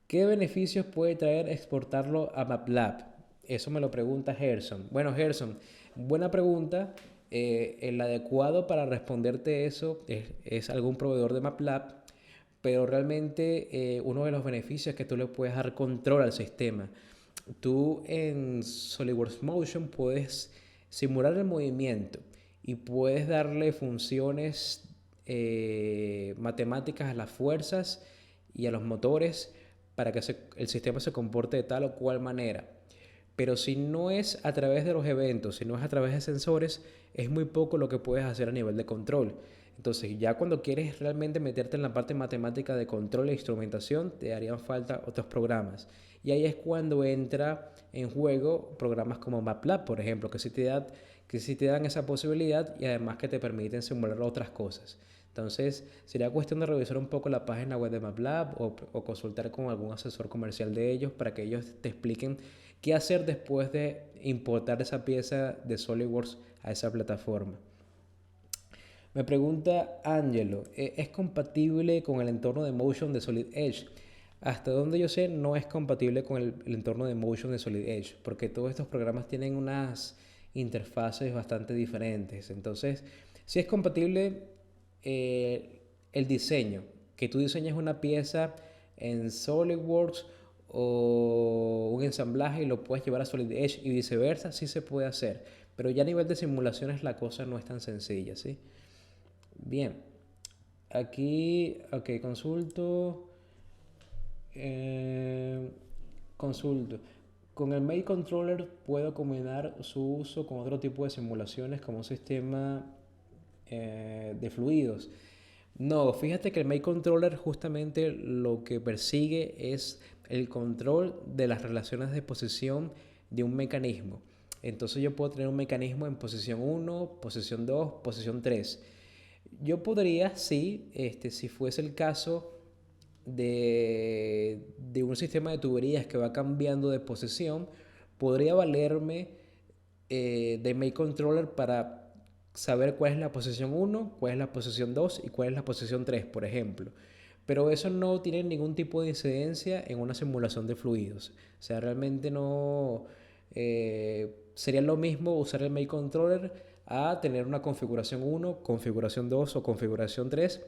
¿Qué beneficios puede traer exportarlo a MATLAB? Eso me lo pregunta Gerson. Bueno, Gerson, buena pregunta. El adecuado para responderte eso es algún proveedor de MATLAB, pero realmente uno de los beneficios es que tú le puedes dar control al sistema. Tú en SolidWorks Motion puedes simular el movimiento y puedes darle funciones matemáticas a las fuerzas y a los motores para que el sistema se comporte de tal o cual manera. Pero si no es a través de los eventos, si no es a través de sensores, es muy poco lo que puedes hacer a nivel de control. Entonces, ya cuando quieres realmente meterte en la parte matemática de control e instrumentación, te harían falta otros programas. Y ahí es cuando entra en juego programas como MATLAB, por ejemplo, que sí te dan esa posibilidad y además que te permiten simular otras cosas. Entonces, sería cuestión de revisar un poco la página web de MATLAB o consultar con algún asesor comercial de ellos para que ellos te expliquen qué hacer después de importar esa pieza de SolidWorks a esa plataforma. Me pregunta Angelo, ¿es compatible con el entorno de Motion de Solid Edge? Hasta donde yo sé, no es compatible con el entorno de Motion de Solid Edge, porque todos estos programas tienen unas interfaces bastante diferentes. Entonces, si es compatible el diseño, que tú diseñes una pieza en SolidWorks o un ensamblaje y lo puedes llevar a Solid Edge y viceversa, sí se puede hacer. Pero ya a nivel de simulaciones la cosa no es tan sencilla, ¿sí? Bien, aquí, ok, consulto. Con el Mail Controller puedo combinar su uso con otro tipo de simulaciones como un sistema de fluidos. No, fíjate que el Mail Controller justamente lo que persigue es el control de las relaciones de posición de un mecanismo. Entonces yo puedo tener un mecanismo en posición 1, posición 2, posición 3. Yo podría, sí, si fuese el caso de un sistema de tuberías que va cambiando de posición, podría valerme de Make Controller para saber cuál es la posición 1, cuál es la posición 2 y cuál es la posición 3, por ejemplo. Pero eso no tiene ningún tipo de incidencia en una simulación de fluidos. O sea, realmente no sería lo mismo usar el Make Controller a tener una configuración 1, configuración 2 o configuración 3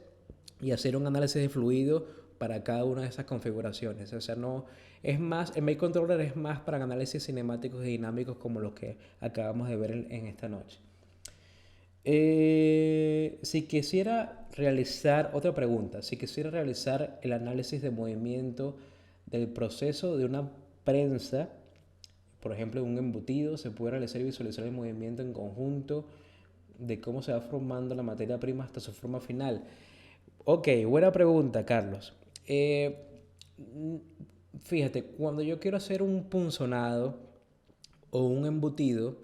y hacer un análisis de fluido para cada una de esas configuraciones. O sea, no es más, el Make Controller es más para análisis cinemáticos y dinámicos como los que acabamos de ver en esta noche. Si quisiera realizar, otra pregunta, si quisiera realizar el análisis de movimiento del proceso de una prensa, por ejemplo, un embutido, se puede realizar y visualizar el movimiento en conjunto de cómo se va formando la materia prima hasta su forma final. Ok, buena pregunta, Carlos. Fíjate, cuando yo quiero hacer un punzonado o un embutido,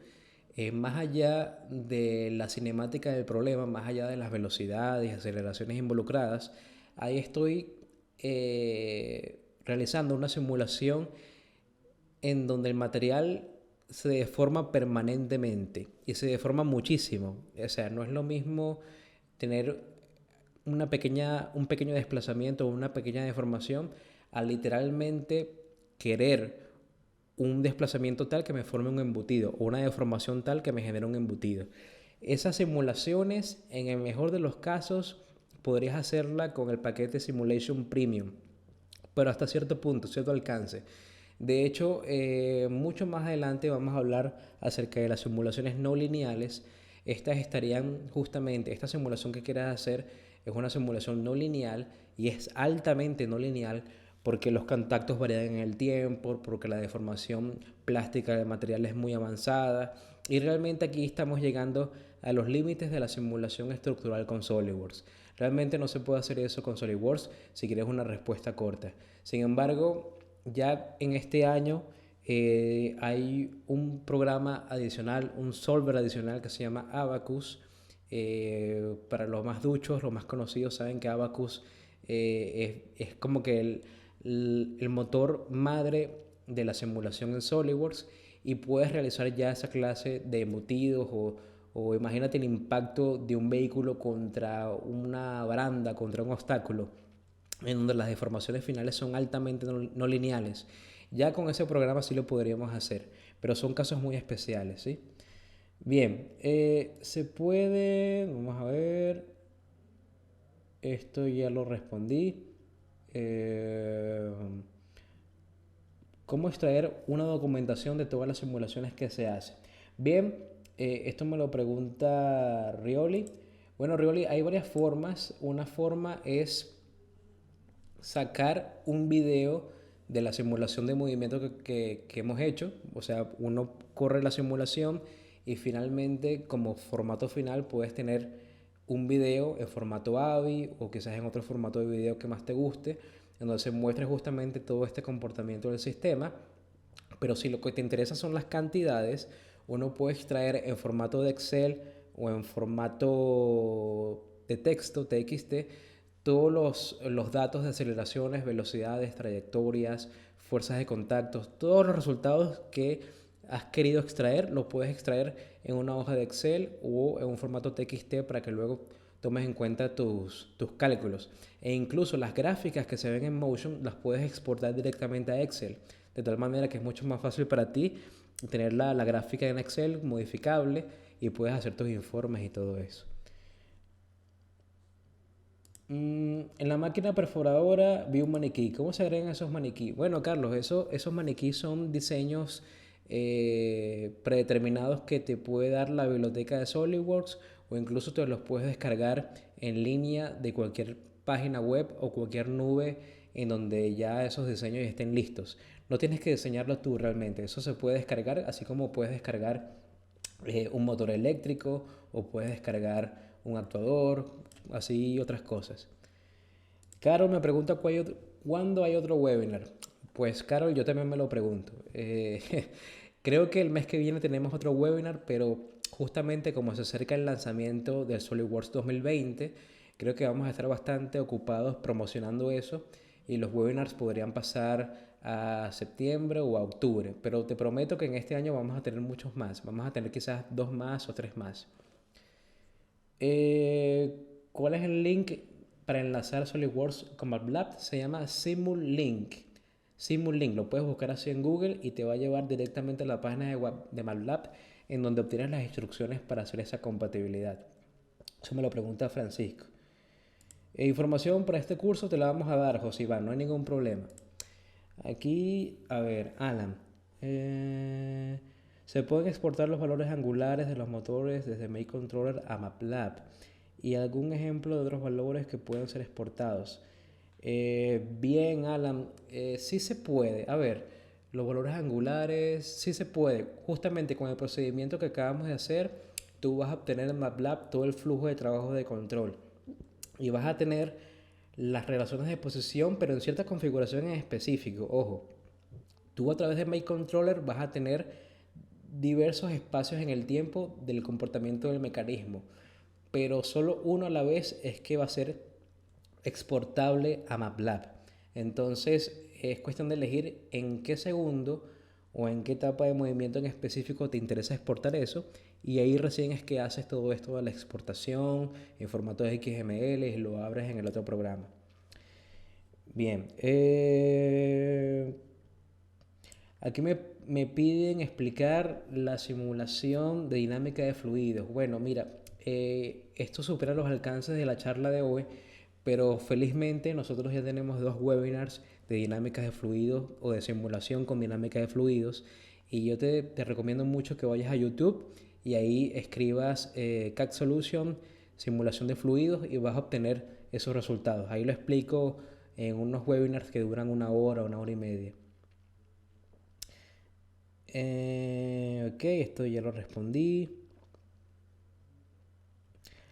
más allá de la cinemática del problema, más allá de las velocidades y aceleraciones involucradas, ahí estoy realizando una simulación en donde el material se deforma permanentemente y se deforma muchísimo. O sea, no es lo mismo tener un pequeño desplazamiento o una pequeña deformación a literalmente querer un desplazamiento tal que me forme un embutido o una deformación tal que me genere un embutido. Esas simulaciones, en el mejor de los casos, podrías hacerla con el paquete Simulation Premium, pero hasta cierto punto, cierto alcance. De hecho, mucho más adelante vamos a hablar acerca de las simulaciones no lineales. Estas estarían justamente, esta simulación que quieras hacer es una simulación no lineal y es altamente no lineal porque los contactos varían en el tiempo, porque la deformación plástica del material es muy avanzada y realmente aquí estamos llegando a los límites de la simulación estructural con SolidWorks. Realmente no se puede hacer eso con SolidWorks si quieres una respuesta corta. Sin embargo, ya en este año hay un programa adicional, un solver adicional que se llama Abacus. Para los más duchos, los más conocidos saben que Abacus es como que el motor madre de la simulación en SolidWorks y puedes realizar ya esa clase de embutidos o imagínate el impacto de un vehículo contra una baranda, contra un obstáculo en donde las deformaciones finales son altamente no lineales. Ya con ese programa sí lo podríamos hacer, pero son casos muy especiales, ¿sí? Bien, se puede, vamos a ver, esto ya lo respondí. Eh, ¿Cómo extraer una documentación de todas las simulaciones que se hacen? Bien, esto me lo pregunta Rioli. Bueno, Rioli, hay varias formas. Una forma es sacar un video de la simulación de movimiento que hemos hecho. O sea, uno corre la simulación y finalmente como formato final puedes tener un video en formato AVI o quizás en otro formato de video que más te guste, en donde se muestre justamente todo este comportamiento del sistema. Pero si lo que te interesa son las cantidades, uno puede extraer en formato de Excel o en formato de texto, TXT, todos los datos de aceleraciones, velocidades, trayectorias, fuerzas de contacto, todos los resultados que has querido extraer, los puedes extraer en una hoja de Excel o en un formato TXT para que luego tomes en cuenta tus cálculos. E incluso las gráficas que se ven en Motion las puedes exportar directamente a Excel, de tal manera que es mucho más fácil para ti tener la gráfica en Excel modificable y puedes hacer tus informes y todo eso. En la máquina perforadora vi un maniquí. ¿Cómo se agregan esos maniquí? Bueno, Carlos, esos maniquí son diseños predeterminados que te puede dar la biblioteca de SolidWorks o incluso te los puedes descargar en línea de cualquier página web o cualquier nube en donde ya esos diseños estén listos. No tienes que diseñarlo tú realmente. Eso se puede descargar, así como puedes descargar un motor eléctrico o puedes descargar un actuador, así otras cosas. Carol me pregunta cuándo hay otro webinar. Pues Carol, yo también me lo pregunto. Creo que el mes que viene tenemos otro webinar, pero justamente como se acerca el lanzamiento del SolidWorks 2020, creo que vamos a estar bastante ocupados promocionando eso y los webinars podrían pasar a septiembre o a octubre, pero te prometo que en este año vamos a tener muchos más, vamos a tener quizás 2 más o 3 más. ¿Cuál es el link para enlazar SolidWorks con MATLAB? Se llama Simulink. Simulink, lo puedes buscar así en Google y te va a llevar directamente a la página de web de MATLAB en donde obtienes las instrucciones para hacer esa compatibilidad. Eso me lo pregunta Francisco. Información para este curso te la vamos a dar, José Iván, no hay ningún problema. Aquí, a ver, Alan. eh, Se pueden exportar los valores angulares de los motores desde MakeController a MATLAB y algún ejemplo de otros valores que pueden ser exportados. Bien, Alan, sí se puede. A ver, los valores angulares, sí se puede. Justamente con el procedimiento que acabamos de hacer, tú vas a obtener en MATLAB todo el flujo de trabajo de control y vas a tener las relaciones de posición, pero en ciertas configuraciones en específico. Ojo, tú a través de MakeController vas a tener diversos espacios en el tiempo del comportamiento del mecanismo, pero solo uno a la vez es que va a ser exportable a MATLAB. Entonces es cuestión de elegir en qué segundo o en qué etapa de movimiento en específico te interesa exportar eso, y ahí recién es que haces todo esto de la exportación en formato de XML y lo abres en el otro programa. Bien, aquí me piden explicar la simulación de dinámica de fluidos. Bueno, mira, esto supera los alcances de la charla de hoy, pero felizmente nosotros ya tenemos dos webinars de dinámicas de fluidos o de simulación con dinámica de fluidos, y yo te recomiendo mucho que vayas a YouTube y ahí escribas CAD Solution, simulación de fluidos, y vas a obtener esos resultados. Ahí lo explico en unos webinars que duran una hora y media. Ok, esto ya lo respondí.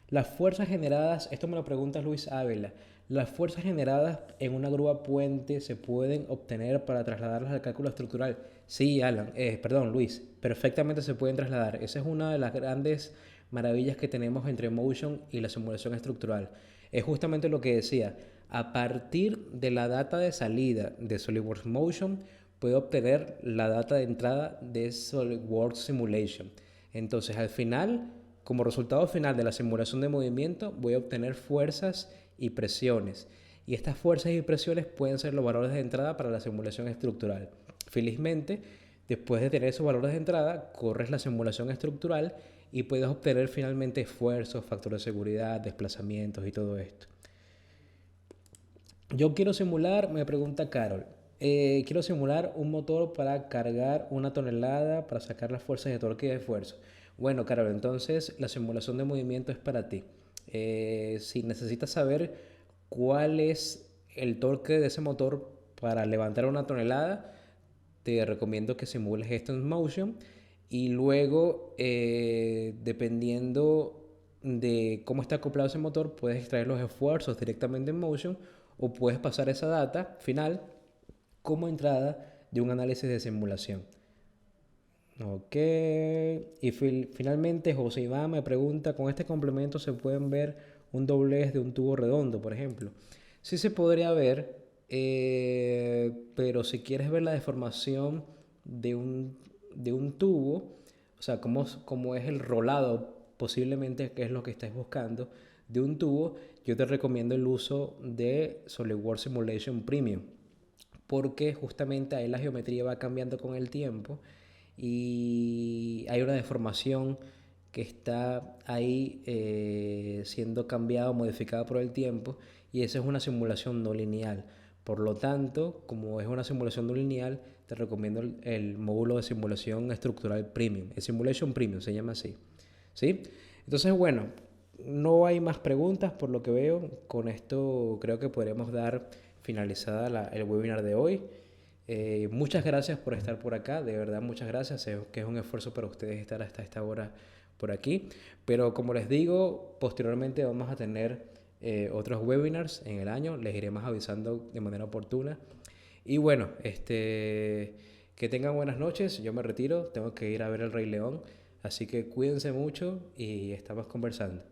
Las fuerzas generadas, esto me lo pregunta Luis Ávila. Las fuerzas generadas en una grúa puente se pueden obtener para trasladarlas al cálculo estructural. Sí, Alan, perdón, Luis, perfectamente se pueden trasladar. Esa es una de las grandes maravillas que tenemos entre Motion y la simulación estructural. Es justamente lo que decía. A partir de la data de salida de SolidWorks Motion, puedo obtener la data de entrada de SolidWorks Simulation. Entonces, al final, como resultado final de la simulación de movimiento, voy a obtener fuerzas y presiones. Y estas fuerzas y presiones pueden ser los valores de entrada para la simulación estructural. Felizmente, después de tener esos valores de entrada, corres la simulación estructural y puedes obtener finalmente esfuerzos, factores de seguridad, desplazamientos y todo esto. Yo quiero simular, me pregunta Carol, quiero simular un motor para cargar 1 tonelada para sacar las fuerzas de torque y de esfuerzo. Bueno, Carol, entonces la simulación de movimiento es para ti. Si necesitas saber cuál es el torque de ese motor para levantar 1 tonelada, te recomiendo que simules esto en Motion, y luego, dependiendo de cómo está acoplado ese motor, puedes extraer los esfuerzos directamente en Motion o puedes pasar esa data final como entrada de un análisis de simulación. Ok, y finalmente José Iván me pregunta, ¿con este complemento se pueden ver un doblez de un tubo redondo, por ejemplo? Sí se podría ver, pero si quieres ver la deformación de un tubo, o sea, cómo es el rolado, posiblemente que es lo que estés buscando, de un tubo, yo te recomiendo el uso de SolidWorks Simulation Premium, porque justamente ahí la geometría va cambiando con el tiempo y hay una deformación que está ahí siendo cambiada o modificada por el tiempo, y esa es una simulación no lineal. Por lo tanto, como es una simulación no lineal, te recomiendo el módulo de simulación estructural premium, el Simulation Premium se llama así, ¿sí? Entonces, bueno, no hay más preguntas por lo que veo. Con esto creo que podremos dar finalizada el webinar de hoy. Muchas gracias por estar por acá, de verdad muchas gracias, sé que es un esfuerzo para ustedes estar hasta esta hora por aquí, pero como les digo, posteriormente vamos a tener otros webinars en el año, les iremos avisando de manera oportuna. Y bueno, que tengan buenas noches, yo me retiro, tengo que ir a ver El Rey León, así que cuídense mucho y estamos conversando.